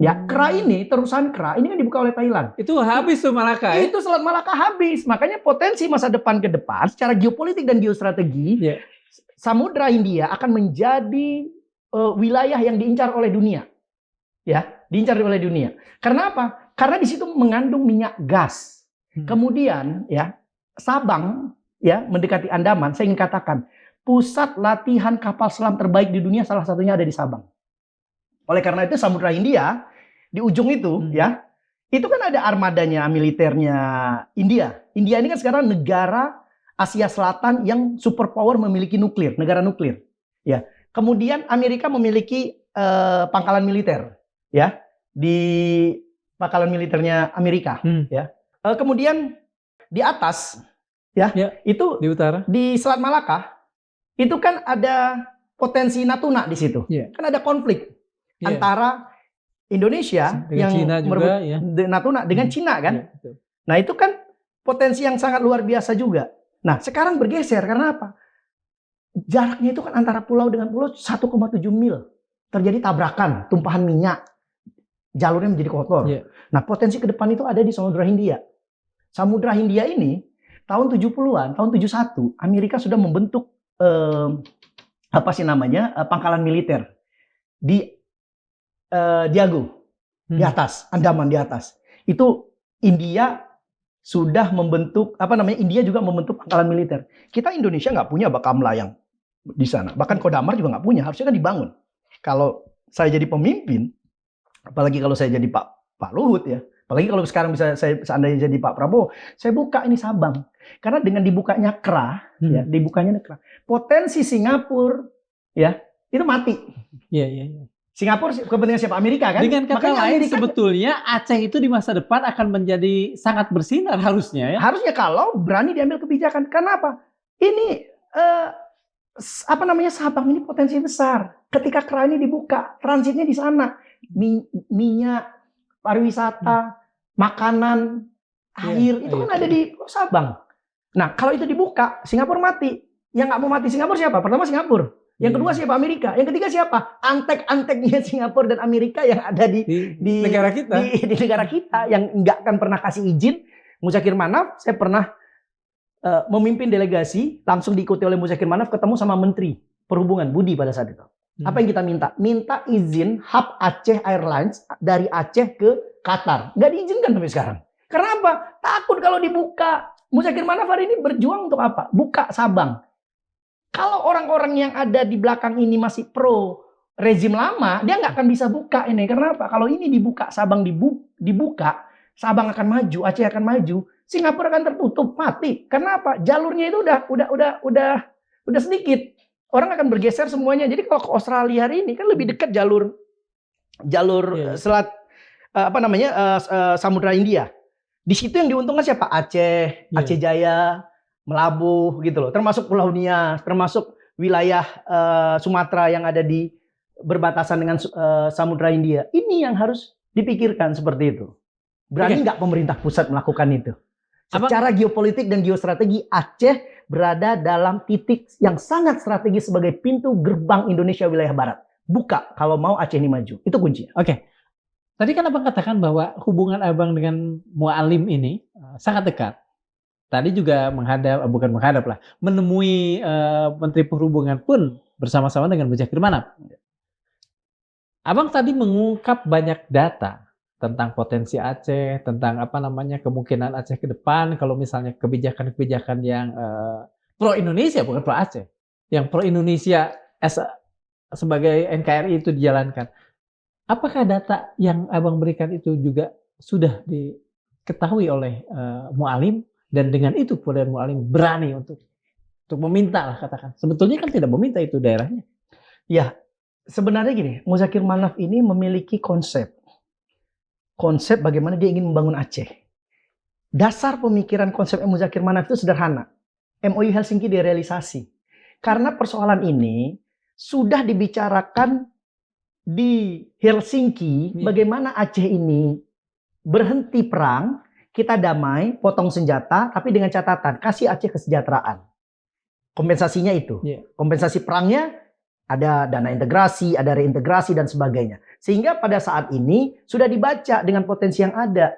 S1: Ya, KRA ini, terusan KRA, ini kan dibuka oleh Thailand.
S2: Itu habis tuh Malaka ya?
S1: Itu Selat Malaka habis. Makanya potensi masa depan ke depan, secara geopolitik dan geostrategi, Samudra Hindia akan menjadi wilayah yang diincar oleh dunia. Ya, diincar oleh dunia. Karena apa? Karena di situ mengandung minyak gas. Kemudian, ya, Sabang, ya, mendekati Andaman, saya ingin katakan, pusat latihan kapal selam terbaik di dunia salah satunya ada di Sabang. Oleh karena itu Samudra Hindia di ujung itu ya, itu kan ada armadanya militernya India. India ini kan sekarang negara Asia Selatan yang superpower memiliki nuklir, negara nuklir. Ya. Kemudian Amerika memiliki pangkalan militer ya di pangkalan militernya Amerika ya. Kemudian di atas ya, itu
S2: di utara
S1: di Selat Malaka itu kan ada potensi Natuna di situ. Kan ada konflik antara Indonesia dengan yang
S2: Cina juga,
S1: Natuna dengan Cina kan. Nah, itu kan potensi yang sangat luar biasa juga. Nah, sekarang bergeser karena apa? Jaraknya itu kan antara pulau dengan pulau 1,7 mil. Terjadi tabrakan, tumpahan minyak. Jalurnya menjadi kotor. Nah, potensi ke depan itu ada di Samudra Hindia. Samudra Hindia ini tahun 70-an, tahun 71, Amerika sudah membentuk apa sih namanya, pangkalan militer di Diago, di atas, Andaman di atas. Itu India sudah membentuk, apa namanya, India juga membentuk pangkalan militer. Kita Indonesia nggak punya Bakamla yang di sana. Bahkan Kodamar juga nggak punya, harusnya kan dibangun. Kalau saya jadi pemimpin, apalagi kalau saya jadi Pak Luhut ya, apalagi kalau sekarang bisa saya seandainya jadi Pak Prabowo, saya buka ini Sabang. Karena dengan dibukanya KRA, ya, dibukanya KRA, potensi Singapura ya itu mati.
S2: Iya.
S1: Singapura kepentingan siapa? Amerika kan?
S2: Dengan kata
S1: Makanya
S2: lain
S1: Amerika,
S2: sebetulnya Aceh itu di masa depan akan menjadi sangat bersinar harusnya ya.
S1: harusnya kalau berani diambil kebijakan. Karena apa? Ini apa namanya, Sabang ini potensi besar. Ketika KRA ini dibuka, transitnya di sana. Minyak, pariwisata, makanan, air, itu kan ada di Sabang. Nah, kalau itu dibuka, Singapura mati. Yang nggak mau mati Singapura siapa? Pertama Singapura. Yang kedua siapa? Amerika. Yang ketiga siapa? Antek-anteknya Singapura dan Amerika yang ada di
S2: negara kita.
S1: Di negara kita yang nggak akan pernah kasih izin. Muzakir Manaf, saya pernah memimpin delegasi, langsung diikuti oleh Muzakir Manaf, ketemu sama Menteri Perhubungan Budi pada saat itu. Apa yang kita minta? Minta izin hub Aceh Airlines dari Aceh ke Qatar. Nggak diizinkan sampai sekarang. Karena apa? Takut kalau dibuka. Muzakir Manaf hari ini berjuang untuk apa? Buka Sabang. Kalau orang-orang yang ada di belakang ini masih pro rezim lama, dia nggak akan bisa buka ini. Karena apa? Kalau ini dibuka, Sabang dibuka, Sabang akan maju, Aceh akan maju, Singapura akan tertutup, mati. Karena apa? Jalurnya itu udah sedikit. Orang akan bergeser semuanya. Jadi kalau ke Australia hari ini kan lebih dekat jalur selat apa namanya, Samudra India. Di situ yang diuntungkan siapa? Aceh, Aceh Jaya, Melabuh gitu loh, termasuk Pulau Nias, termasuk wilayah Sumatera yang ada di berbatasan dengan Samudra India. Ini yang harus dipikirkan seperti itu. Berani nggak pemerintah pusat melakukan itu? Secara geopolitik dan geostrategi, Aceh berada dalam titik yang sangat strategis sebagai pintu gerbang Indonesia wilayah barat. Buka kalau mau Aceh ini maju. Itu kuncinya.
S2: Oke. Tadi kan Abang katakan bahwa hubungan Abang dengan Mualim ini sangat dekat. Tadi juga menemui Menteri Perhubungan pun bersama-sama dengan Muzakir Manaf. Abang tadi mengungkap banyak data tentang potensi Aceh, tentang apa namanya kemungkinan Aceh ke depan kalau misalnya kebijakan-kebijakan yang pro Indonesia, bukan pro Aceh, yang pro Indonesia sebagai NKRI itu dijalankan. Apakah data yang Abang berikan itu juga sudah diketahui oleh Mualim? Dan dengan itu kemudian Mualim berani untuk meminta lah katakan. Sebetulnya kan tidak meminta itu daerahnya.
S1: Ya, sebenarnya gini, Muzakir Manaf ini memiliki konsep bagaimana dia ingin membangun Aceh. Dasar pemikiran konsep Muzakir Manaf itu sederhana. MOU Helsinki direalisasi. Karena persoalan ini sudah dibicarakan di Helsinki, bagaimana Aceh ini berhenti perang, kita damai, potong senjata, tapi dengan catatan, kasih Aceh kesejahteraan. Kompensasinya itu. Kompensasi perangnya, ada dana integrasi, ada reintegrasi, dan sebagainya. Sehingga pada saat ini, sudah dibaca dengan potensi yang ada.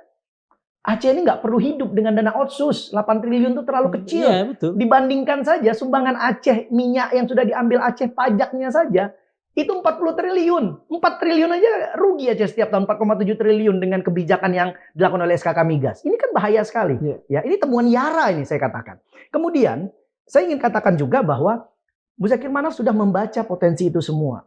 S1: Aceh ini nggak perlu hidup dengan dana otsus. 8 triliun itu terlalu kecil.
S2: Betul.
S1: Dibandingkan saja sumbangan Aceh, minyak yang sudah diambil Aceh, pajaknya saja, itu 40 triliun. 4 triliun aja rugi aja setiap tahun, 4,7 triliun dengan kebijakan yang dilakukan oleh SKK Migas. Ini kan bahaya sekali. Ya, ini temuan Yara ini saya katakan. Kemudian, saya ingin katakan juga bahwa Muzakir Manaf sudah membaca potensi itu semua.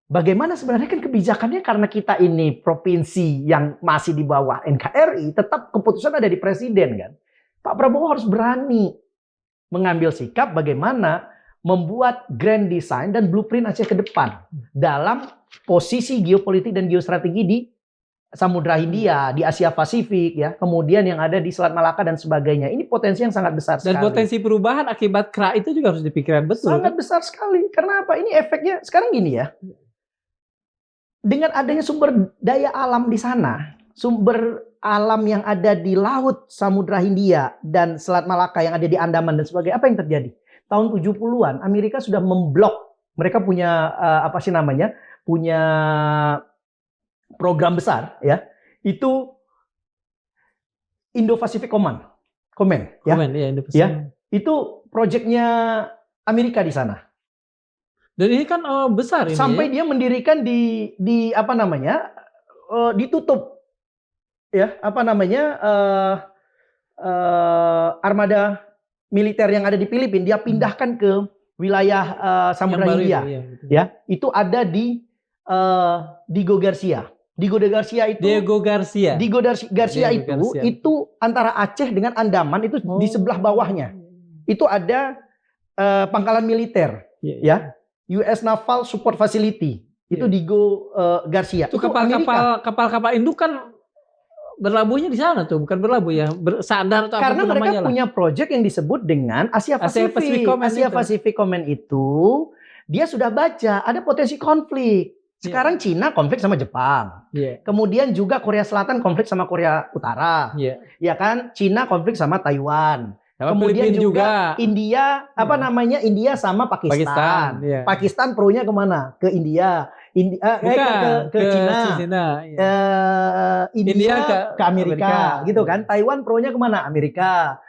S1: Bagaimana sebenarnya kan kebijakannya, karena kita ini provinsi yang masih di bawah NKRI, tetap keputusan ada di presiden kan. Pak Prabowo harus berani mengambil sikap bagaimana membuat grand design dan blueprint Aceh ke depan dalam posisi geopolitik dan geostrategi di Samudra Hindia, di Asia Pasifik, ya, kemudian yang ada di Selat Malaka dan sebagainya. Ini potensi yang sangat besar sekali.
S2: Dan potensi perubahan akibat KRA itu juga harus dipikirkan betul.
S1: Sangat besar sekali. Karena apa? Ini efeknya sekarang gini ya. Dengan adanya sumber daya alam di sana, sumber alam yang ada di laut Samudra Hindia dan Selat Malaka yang ada di Andaman dan sebagainya, apa yang terjadi? Tahun 70-an Amerika sudah memblok. Mereka punya punya program besar ya. Itu Indo-Pacific Command ya.
S2: Indo-Pacific.
S1: Ya. Itu proyeknya Amerika di sana.
S2: Dan ini kan besar ini.
S1: Sampai dia mendirikan di apa namanya? Ditutup ya, apa namanya? Armada militer yang ada di Filipina dia pindahkan ke wilayah Samudra Hindia. Ya, itu ada di Diego Garcia. Diego Garcia itu antara Aceh dengan Andaman itu di sebelah bawahnya. Itu ada pangkalan militer, ya. US Naval Support Facility. Itu Diego Garcia.
S2: Itu kapal-kapal induk kan berlabuhnya di sana tuh, bukan berlabuh ya, bersandar atau
S1: karena
S2: apa
S1: mereka
S2: namanya
S1: punya proyek yang disebut dengan Asia Pacific Command itu dia sudah baca ada potensi konflik. Sekarang Cina konflik sama Jepang. Kemudian juga Korea Selatan konflik sama Korea Utara. Ya kan? Cina konflik sama Taiwan. Kemudian juga India India sama Pakistan. Pakistan pro-nya kemana? Ke India. Ke Cina. India ke Amerika gitu kan. Taiwan pro-nya kemana? Amerika.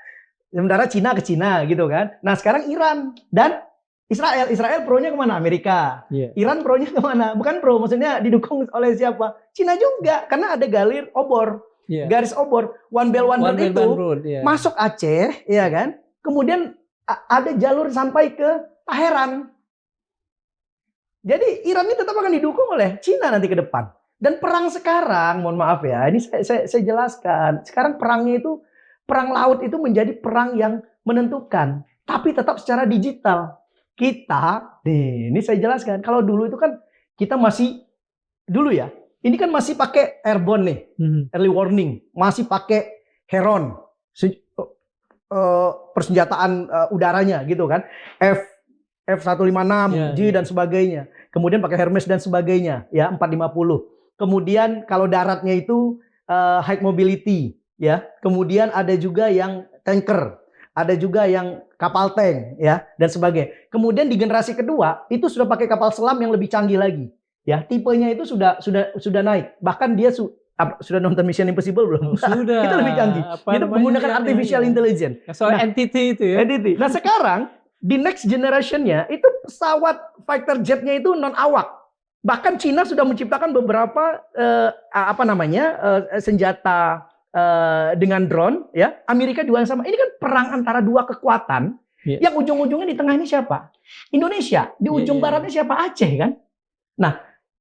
S1: Sementara Cina ke Cina gitu kan. Nah, sekarang Iran dan Israel pro-nya kemana? Amerika. Iran pro-nya kemana? Bukan pro, maksudnya didukung oleh siapa? Cina juga, karena ada garis obor, One Belt One Road itu masuk Aceh, ya kan? Kemudian ada jalur sampai ke Teheran. Jadi Iran ini tetap akan didukung oleh Cina nanti ke depan. Dan perang sekarang, mohon maaf ya, ini saya jelaskan. Sekarang perangnya itu, perang laut itu menjadi perang yang menentukan, tapi tetap secara digital. Ini saya jelaskan. Kalau dulu itu kan kita masih ini kan masih pakai airborne nih, early warning, masih pakai Heron, persenjataan udaranya gitu kan, F-156, J dan sebagainya. Kemudian pakai Hermes dan sebagainya, ya 450. Kemudian kalau daratnya itu high mobility, ya. Kemudian ada juga yang tanker. Ada juga yang kapal tank, ya, dan sebagainya. Kemudian di generasi kedua itu sudah pakai kapal selam yang lebih canggih lagi, ya. Tipenya itu sudah naik. Bahkan dia sudah nonton Mission Impossible belum?
S2: Sudah.
S1: Itu lebih canggih. Itu menggunakan artificial intelligence.
S2: Soal entity itu ya.
S1: Entity. Nah sekarang di next generation-nya itu pesawat fighter jet-nya itu non awak. Bahkan Cina sudah menciptakan beberapa senjata dengan drone, ya. Amerika juga yang sama. Ini kan perang antara dua kekuatan yang ujung-ujungnya di tengah ini siapa? Indonesia. Di ujung baratnya siapa? Aceh kan. Nah,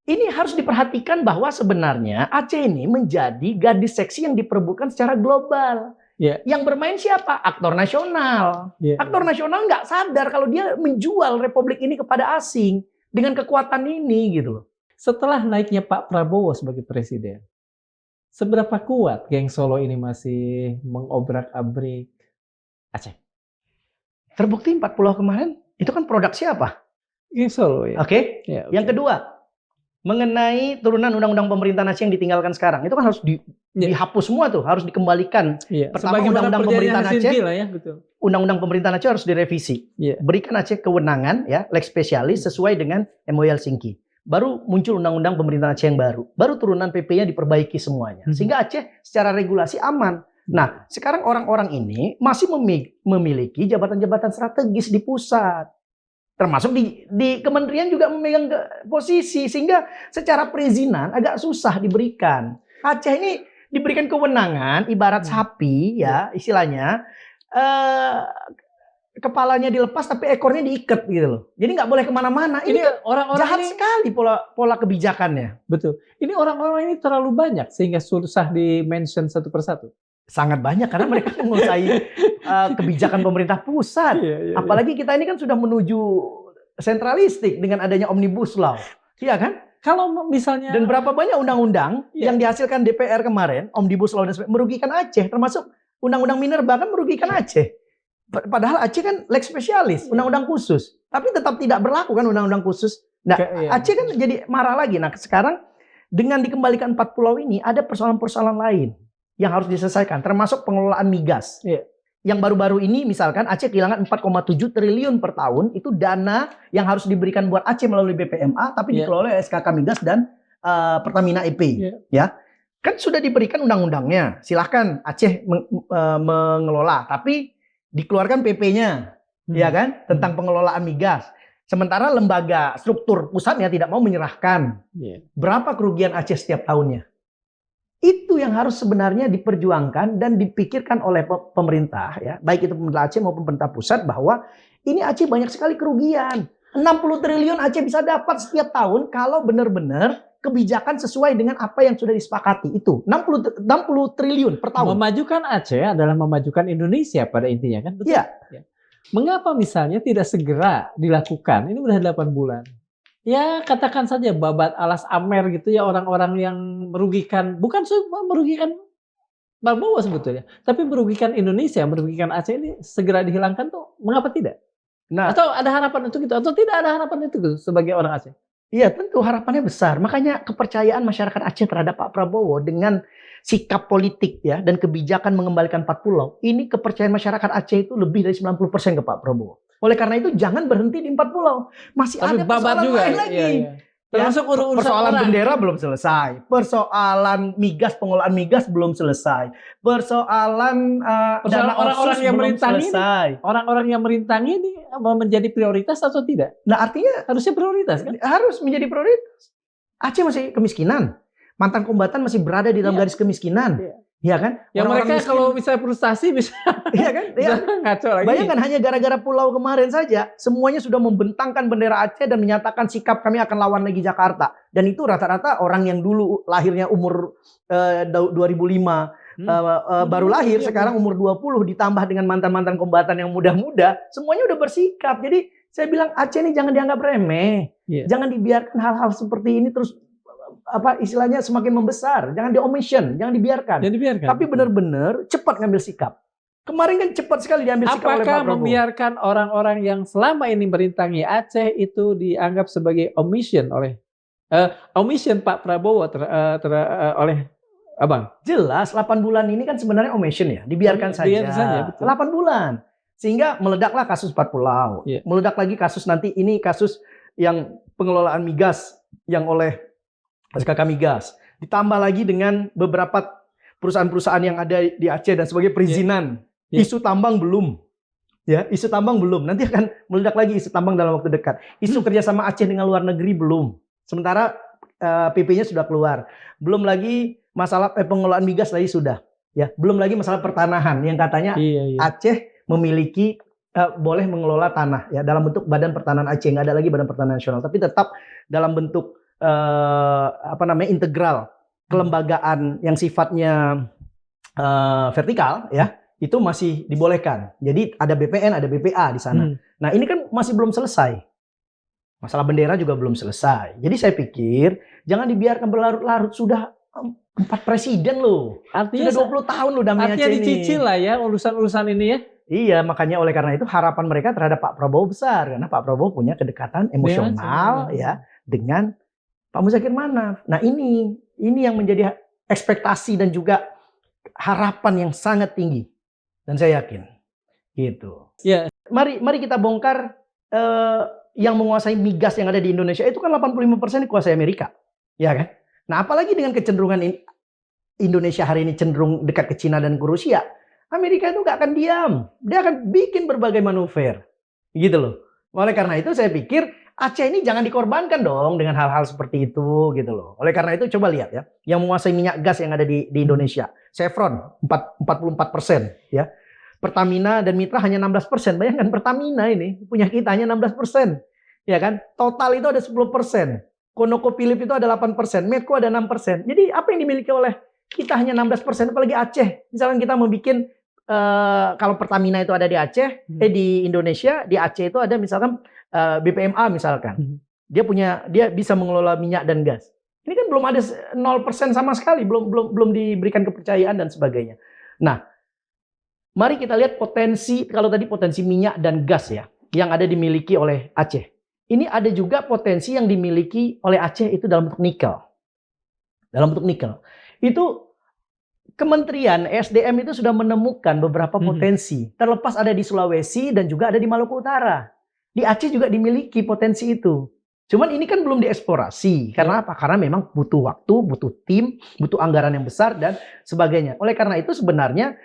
S1: ini harus diperhatikan bahwa sebenarnya Aceh ini menjadi gadis seksi yang diperebutkan secara global. Yang bermain siapa? Aktor nasional. Aktor nasional nggak sadar kalau dia menjual republik ini kepada asing dengan kekuatan ini gitu loh.
S2: Setelah naiknya Pak Prabowo sebagai presiden, seberapa kuat geng Solo ini masih mengobrak-abrik Aceh?
S1: Terbukti 4 pulau kemarin itu kan produk siapa?
S2: Geng Solo ya.
S1: Oke. Yang kedua, mengenai turunan undang-undang pemerintahan Aceh yang ditinggalkan sekarang, itu kan harus dihapus semua tuh, harus dikembalikan. Pertama undang-undang pemerintahan Aceh, undang-undang pemerintahan Aceh harus direvisi. Berikan Aceh kewenangan, ya, lex spesialis sesuai dengan MOU Helsinki. Baru muncul undang-undang pemerintahan Aceh yang baru. Baru turunan PP-nya diperbaiki semuanya. Sehingga Aceh secara regulasi aman. Nah, sekarang orang-orang ini masih memiliki jabatan-jabatan strategis di pusat. Termasuk di kementerian juga memegang posisi. Sehingga secara perizinan agak susah diberikan. Aceh ini diberikan kewenangan, ibarat sapi, ya istilahnya. Kepalanya dilepas tapi ekornya diikat gitu loh. Jadi nggak boleh kemana-mana. Ini orang-orang jahat sekali pola kebijakannya.
S2: Betul. Ini orang-orang ini terlalu banyak sehingga susah di-mention satu persatu.
S1: Sangat banyak karena mereka menguasai kebijakan pemerintah pusat. Apalagi kita ini kan sudah menuju sentralistik dengan adanya Omnibus Law. Iya kan?
S2: Kalau misalnya
S1: dan berapa banyak undang-undang yang dihasilkan DPR kemarin, Omnibus Law dan sebagainya, merugikan Aceh, termasuk undang-undang minerba kan merugikan Aceh. Padahal Aceh kan lex spesialis, undang-undang khusus. Tapi tetap tidak berlaku kan undang-undang khusus. Nah, Aceh kan jadi marah lagi. Nah, sekarang dengan dikembalikan 4 pulau ini, ada persoalan-persoalan lain yang harus diselesaikan. Termasuk pengelolaan migas. Yang baru-baru ini misalkan Aceh kehilangan 4,7 triliun per tahun. Itu dana yang harus diberikan buat Aceh melalui BPMA, tapi dikelola oleh SKK Migas dan Pertamina EP. Ya. Kan sudah diberikan undang-undangnya. Silahkan Aceh mengelola. Tapi dikeluarkan PP-nya, ya kan? Tentang pengelolaan migas. Sementara lembaga struktur pusatnya tidak mau menyerahkan. Berapa kerugian Aceh setiap tahunnya? Itu yang harus sebenarnya diperjuangkan dan dipikirkan oleh pemerintah, ya, baik itu pemerintah Aceh maupun pemerintah pusat, bahwa ini Aceh banyak sekali kerugian. 60 triliun Aceh bisa dapat setiap tahun kalau benar-benar kebijakan sesuai dengan apa yang sudah disepakati. Itu 60 triliun per tahun.
S2: Memajukan Aceh adalah memajukan Indonesia pada intinya, kan? Betul?
S1: Iya.
S2: Ya. Mengapa misalnya tidak segera dilakukan? Ini udah 8 bulan. Ya, katakan saja babat alas amer gitu ya, orang-orang yang merugikan, bukan merugikan Prabowo sebetulnya, tapi merugikan Indonesia, merugikan Aceh, ini segera dihilangkan tuh, mengapa tidak?
S1: Nah,
S2: Atau ada harapan untuk itu, atau tidak ada harapan itu sebagai orang Aceh?
S1: iya, tentu harapannya besar. Makanya kepercayaan masyarakat Aceh terhadap Pak Prabowo dengan sikap politik, ya, dan kebijakan mengembalikan 4 pulau, ini kepercayaan masyarakat Aceh itu lebih dari 90% ke Pak Prabowo. Oleh karena itu jangan berhenti di 4 pulau. Masih
S2: Tapi
S1: ada
S2: babat
S1: persoalan
S2: juga
S1: lain lagi.
S2: iya, iya. Termasuk urusan
S1: Persoalan
S2: orang.
S1: bendera belum selesai. Persoalan migas, pengelolaan migas belum selesai. Persoalan dana
S2: orang-orang
S1: otsus
S2: yang
S1: belum
S2: merintangi
S1: selesai.
S2: Orang-orang yang merintangi ini menjadi prioritas atau tidak?
S1: Nah, artinya
S2: Harusnya prioritas, kan?
S1: harus menjadi prioritas. Aceh masih kemiskinan. Mantan kombatan masih berada di dalam
S2: Iya.
S1: garis kemiskinan.
S2: Iya.
S1: Iya kan?
S2: Yang
S1: Orang-orang
S2: mereka
S1: miskin.
S2: kalau bisa frustasi bisa,
S1: Iya kan? Iya.
S2: bisa ngaco lagi.
S1: Bayangkan hanya gara-gara pulau kemarin saja, semuanya sudah membentangkan bendera Aceh dan menyatakan sikap kami akan lawan lagi Jakarta. Dan itu rata-rata orang yang dulu lahirnya umur 2005, baru lahir,
S2: Iya,
S1: sekarang umur 20, ditambah dengan mantan-mantan kombatan yang muda-muda, semuanya udah bersikap. Jadi saya bilang Aceh ini jangan dianggap remeh.
S2: Iya.
S1: Jangan dibiarkan hal-hal seperti ini terus istilahnya semakin membesar. Jangan di-omission, jangan dibiarkan.
S2: Jadi biarkan.
S1: Tapi benar-benar cepat ngambil sikap. Kemarin kan cepat sekali diambil sikap oleh Pak
S2: Apakah
S1: Prabowo.
S2: membiarkan orang-orang yang selama ini merintangi Aceh itu dianggap sebagai omission oleh omission Pak Prabowo oleh Abang?
S1: Jelas 8 bulan ini kan sebenarnya omission ya, dibiarkan saja.
S2: Biarkan saja, betul.
S1: 8 bulan. Sehingga meledaklah kasus 4 pulau.
S2: Iya.
S1: Meledak lagi kasus nanti ini kasus yang pengelolaan migas yang oleh SKK Migas. Ditambah lagi dengan beberapa perusahaan-perusahaan yang ada di Aceh dan sebagai perizinan.
S2: Iya.
S1: Isu tambang belum. Ya, isu tambang belum. Nanti akan meledak lagi isu tambang dalam waktu dekat. Isu kerjasama Aceh dengan luar negeri belum. Sementara PP-nya sudah keluar. Belum lagi masalah pengelolaan migas tadi sudah. Ya, belum lagi masalah pertanahan yang katanya Aceh memiliki boleh mengelola tanah ya dalam bentuk Badan Pertanahan Aceh, nggak ada lagi Badan Pertanahan Nasional, tapi tetap dalam bentuk integral kelembagaan yang sifatnya vertikal ya, itu masih dibolehkan. Jadi ada BPN, ada BPA di sana. Nah, ini kan masih belum selesai. Masalah bendera juga belum selesai. Jadi saya pikir jangan dibiarkan berlarut-larut. Sudah 4 presiden loh.
S2: Artinya
S1: sudah 20 tahun loh damai Aceh ini.
S2: Artinya dicicil lah ya urusan-urusan ini ya.
S1: Iya, makanya oleh karena itu harapan mereka terhadap Pak Prabowo besar. Karena Pak Prabowo punya kedekatan emosional ya dengan Pak Muzakir Manaf. Nah, ini yang menjadi ekspektasi dan juga harapan yang sangat tinggi. Dan saya yakin gitu.
S2: Ya.
S1: Mari kita bongkar yang menguasai migas yang ada di Indonesia itu kan 85% dikuasai Amerika. Ya kan? Nah, apalagi dengan kecenderungan Indonesia hari ini cenderung dekat ke Cina dan ke Rusia. Amerika itu gak akan diam. Dia akan bikin berbagai manuver. Gitu loh. Oleh karena itu saya pikir Aceh ini jangan dikorbankan dong dengan hal-hal seperti itu gitu loh. Oleh karena itu coba lihat ya, yang menguasai minyak gas yang ada di Indonesia. Chevron 44% ya. Pertamina dan Mitra hanya 16%. Bayangkan Pertamina ini punya kita hanya 16%. Ya kan? Total itu ada 10%. ConocoPhillips itu ada 8%, Medco ada 6%. Jadi apa yang dimiliki oleh kita hanya 16%, apalagi Aceh. Misalkan kita mau bikin kalau Pertamina itu ada di Aceh, di Indonesia, di Aceh itu ada misalkan BPMA misalkan. Dia bisa mengelola minyak dan gas. Ini kan belum ada 0% sama sekali, belum diberikan kepercayaan dan sebagainya. Nah, mari kita lihat potensi, kalau tadi potensi minyak dan gas ya, yang ada dimiliki oleh Aceh. Ini ada juga potensi yang dimiliki oleh Aceh itu dalam bentuk nikel. Dalam bentuk nikel. Itu Kementerian SDM itu sudah menemukan beberapa potensi. Terlepas ada di Sulawesi dan juga ada di Maluku Utara. Di Aceh juga dimiliki potensi itu. Cuman ini kan belum dieksplorasi. Karena apa? Karena memang butuh waktu, butuh tim, butuh anggaran yang besar dan sebagainya. Oleh karena itu sebenarnya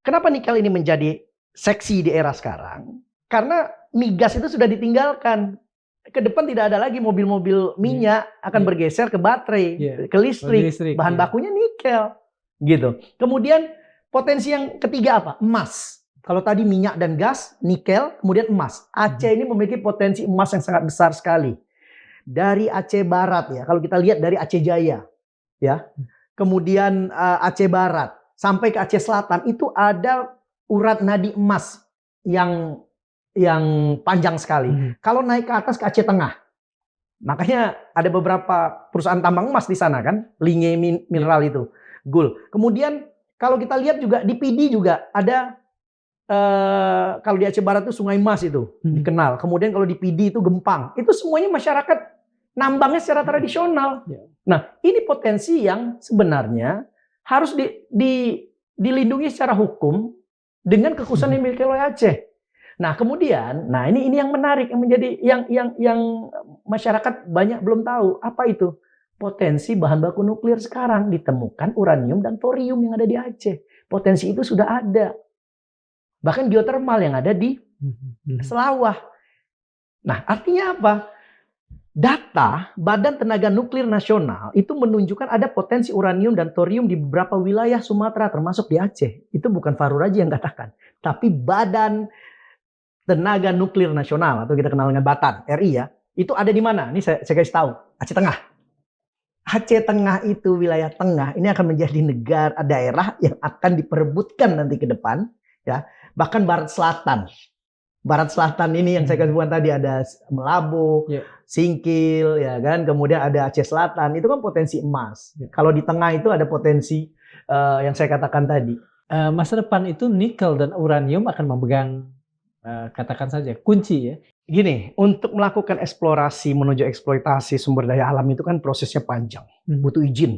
S1: kenapa nikel ini menjadi seksi di era sekarang? Karena migas itu sudah ditinggalkan. Ke depan tidak ada lagi mobil-mobil minyak, akan bergeser ke baterai, ke listrik. Bahan bakunya nikel. Gitu. Kemudian potensi yang ketiga apa? Emas. Kalau tadi minyak dan gas, nikel, kemudian emas. Aceh ini memiliki potensi emas yang sangat besar sekali. Dari Aceh Barat ya, kalau kita lihat dari Aceh Jaya, ya. Kemudian Aceh Barat sampai ke Aceh Selatan itu ada urat nadi emas yang panjang sekali. Kalau naik ke atas ke Aceh Tengah, makanya ada beberapa perusahaan tambang emas di sana kan, Linge Mineral itu, Gul. Kemudian kalau kita lihat juga di Pidi juga ada, kalau di Aceh Barat itu Sungai Mas itu dikenal. Kemudian kalau di Pidi itu Gempang. Itu semuanya masyarakat nambangnya secara tradisional. Nah, ini potensi yang sebenarnya harus dilindungi secara hukum dengan kekhususan yang dimiliki oleh Aceh. Nah, kemudian, ini yang menarik, yang menjadi yang masyarakat banyak belum tahu apa itu potensi bahan baku nuklir sekarang ditemukan uranium dan thorium yang ada di Aceh. Potensi itu sudah ada. Bahkan geotermal yang ada di Selawah. Nah, artinya apa? Data Badan Tenaga Nuklir Nasional itu menunjukkan ada potensi uranium dan thorium di beberapa wilayah Sumatera termasuk di Aceh. Itu bukan Fahru Raji yang katakan, tapi Badan Tenaga Nuklir Nasional atau kita kenal dengan Batan RI ya. Itu ada di mana? Ini saya kasih tahu. Aceh Tengah. Aceh Tengah itu wilayah tengah. Ini akan menjadi daerah yang akan diperebutkan nanti ke depan ya. Bahkan Barat Selatan. Barat Selatan ini yang saya kasih tadi ada Melabo, Singkil ya kan. Kemudian ada Aceh Selatan. Itu kan potensi emas. Kalau di tengah itu ada potensi yang saya katakan tadi.
S2: Masa depan itu nikel dan uranium akan memegang katakan saja kunci ya.
S1: Gini, untuk melakukan eksplorasi menuju eksploitasi sumber daya alam itu kan prosesnya panjang, butuh izin,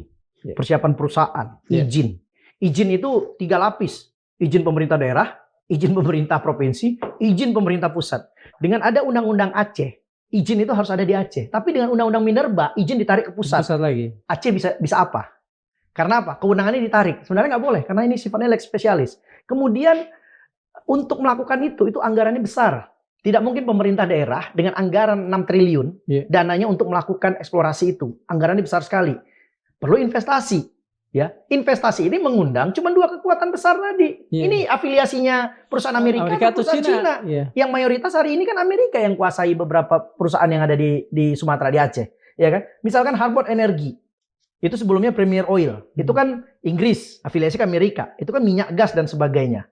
S1: persiapan perusahaan, izin. Izin itu 3 lapis, izin pemerintah daerah, izin pemerintah provinsi, izin pemerintah pusat. Dengan ada undang-undang Aceh, izin itu harus ada di Aceh. Tapi dengan undang-undang Minerba, izin ditarik ke pusat.
S2: Lagi.
S1: Aceh bisa apa? Karena apa? Kewenangannya ditarik. Sebenarnya nggak boleh, karena ini sifatnya lex spesialis. Kemudian untuk melakukan itu anggarannya besar. Tidak mungkin pemerintah daerah dengan anggaran 6 triliun dananya untuk melakukan eksplorasi itu. Anggarannya besar sekali. Perlu investasi. Ya, investasi ini mengundang cuma 2 kekuatan besar tadi. Ini afiliasinya perusahaan Amerika atau perusahaan Cina. Yang mayoritas hari ini kan Amerika yang kuasai beberapa perusahaan yang ada di Sumatera, di Aceh. Ya kan? Misalkan Harbour Energy. Itu sebelumnya Premier Oil. Itu kan Inggris, afiliasi ke Amerika. Itu kan minyak gas dan sebagainya.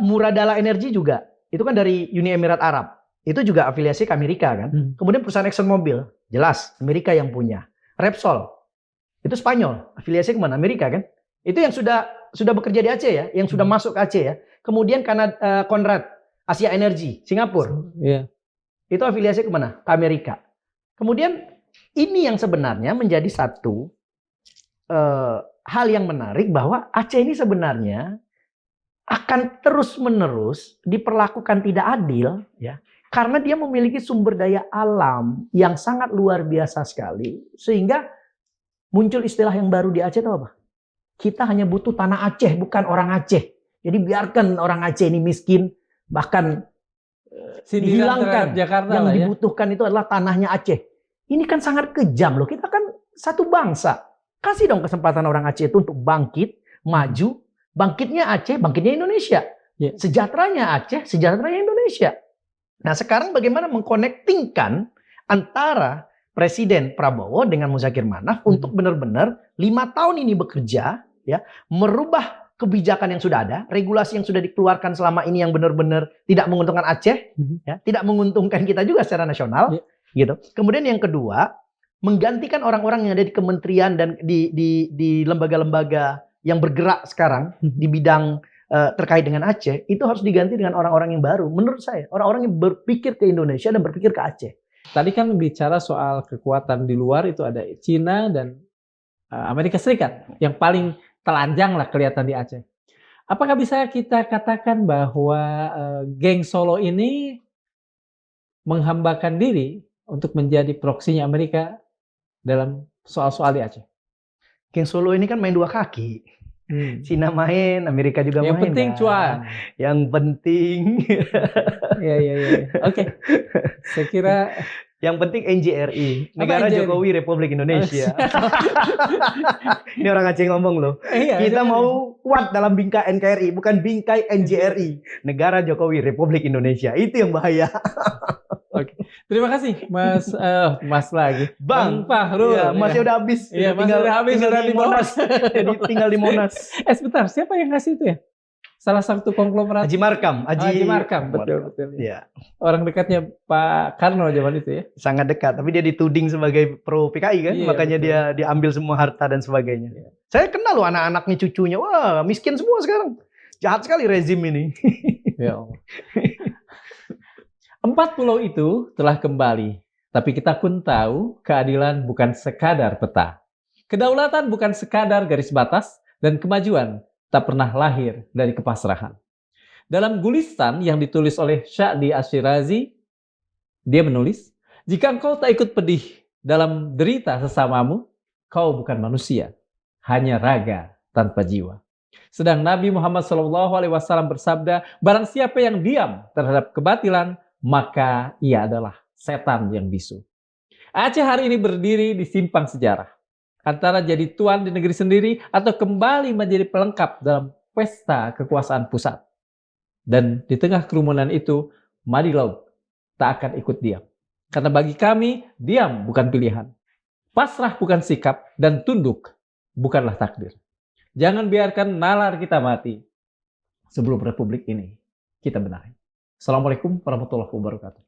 S1: Muradala Energy juga, itu kan dari Uni Emirat Arab, itu juga afiliasi ke Amerika kan. Kemudian perusahaan ExxonMobil, jelas Amerika yang punya. Repsol, itu Spanyol, afiliasi ke mana? Amerika kan. Itu yang sudah bekerja di Aceh ya, yang sudah masuk ke Aceh ya. Kemudian Conrad, Asia Energy, Singapura, itu afiliasi ke mana? Ke Amerika. Kemudian ini yang sebenarnya menjadi satu hal yang menarik bahwa Aceh ini sebenarnya akan terus-menerus diperlakukan tidak adil ya, karena dia memiliki sumber daya alam yang sangat luar biasa sekali, sehingga muncul istilah yang baru di Aceh itu apa? Kita hanya butuh tanah Aceh, bukan orang Aceh. Jadi biarkan orang Aceh ini miskin, bahkan dihilangkan. Yang dibutuhkan itu adalah tanahnya Aceh. Ini kan sangat kejam loh. Kita kan satu bangsa. Kasih dong kesempatan orang Aceh itu untuk bangkit, maju. Bangkitnya Aceh, bangkitnya Indonesia. Sejahteranya Aceh, sejahteranya Indonesia. Nah, sekarang bagaimana mengkonektingkan antara Presiden Prabowo dengan Muzakir Manaf untuk benar-benar 5 tahun ini bekerja, ya, merubah kebijakan yang sudah ada, regulasi yang sudah dikeluarkan selama ini yang benar-benar tidak menguntungkan Aceh, ya, tidak menguntungkan kita juga secara nasional, gitu. Kemudian yang kedua, menggantikan orang-orang yang ada di kementerian dan di lembaga-lembaga yang bergerak sekarang di bidang terkait dengan Aceh, itu harus diganti dengan orang-orang yang baru. Menurut saya, orang-orang yang berpikir ke Indonesia dan berpikir ke Aceh.
S2: Tadi kan bicara soal kekuatan di luar, itu ada Cina dan Amerika Serikat yang paling telanjang lah kelihatan di Aceh. Apakah bisa kita katakan bahwa geng Solo ini menghambakan diri untuk menjadi proksinya Amerika dalam soal-soal di Aceh?
S1: Geng Solo ini kan main 2 kaki. Cina main, Amerika juga
S2: Yang
S1: main.
S2: penting
S1: kan?
S2: cuan.
S1: Yang penting.
S2: Iya. Oke. Saya kira
S1: Yang penting NJRI, Negara
S2: NJRI?
S1: Jokowi Republik Indonesia. Ini orang Aceh ngomong loh.
S2: iya,
S1: Kita
S2: saya-
S1: mau kuat dalam bingkai NKRI, bukan bingkai NJRI. Negara Jokowi Republik Indonesia. Itu yang bahaya.
S2: Terima kasih Mas lagi.
S1: Bang
S2: Fahrul.
S1: ya, masih udah habis.
S2: Iya, masih udah habis,
S1: tinggal
S2: udah
S1: di
S2: di bawah.
S1: Monas. Jadi tinggal di Monas.
S2: Sebentar, siapa yang ngasih itu ya? Salah satu konglomerat.
S1: Haji Markam.
S2: Haji Markam, betul.
S1: Ya,
S2: Orang dekatnya Pak Karno zaman itu ya.
S1: sangat dekat. Tapi dia dituding sebagai pro PKI kan,
S2: Iya,
S1: makanya
S2: betul.
S1: dia diambil semua harta dan sebagainya.
S2: Iya.
S1: Saya kenal loh anak-anaknya, cucunya. Wah, miskin semua sekarang. Jahat sekali rezim ini.
S2: Ya Allah. 4 pulau itu telah kembali, tapi kita pun tahu keadilan bukan sekadar peta. Kedaulatan bukan sekadar garis batas, dan kemajuan tak pernah lahir dari kepasrahan. Dalam Gulistan yang ditulis oleh Sya'di Asyirazi, dia menulis, jika engkau tak ikut pedih dalam derita sesamamu, kau bukan manusia, hanya raga tanpa jiwa. Sedang Nabi Muhammad SAW bersabda, barang siapa yang diam terhadap kebatilan, maka ia adalah setan yang bisu. Aceh hari ini berdiri di simpang sejarah. Antara jadi tuan di negeri sendiri atau kembali menjadi pelengkap dalam pesta kekuasaan pusat. Dan di tengah kerumunan itu, Madilaut tak akan ikut diam. Karena bagi kami, diam bukan pilihan. Pasrah bukan sikap, dan tunduk bukanlah takdir. Jangan biarkan nalar kita mati sebelum republik ini kita benahi. Assalamualaikum warahmatullahi wabarakatuh.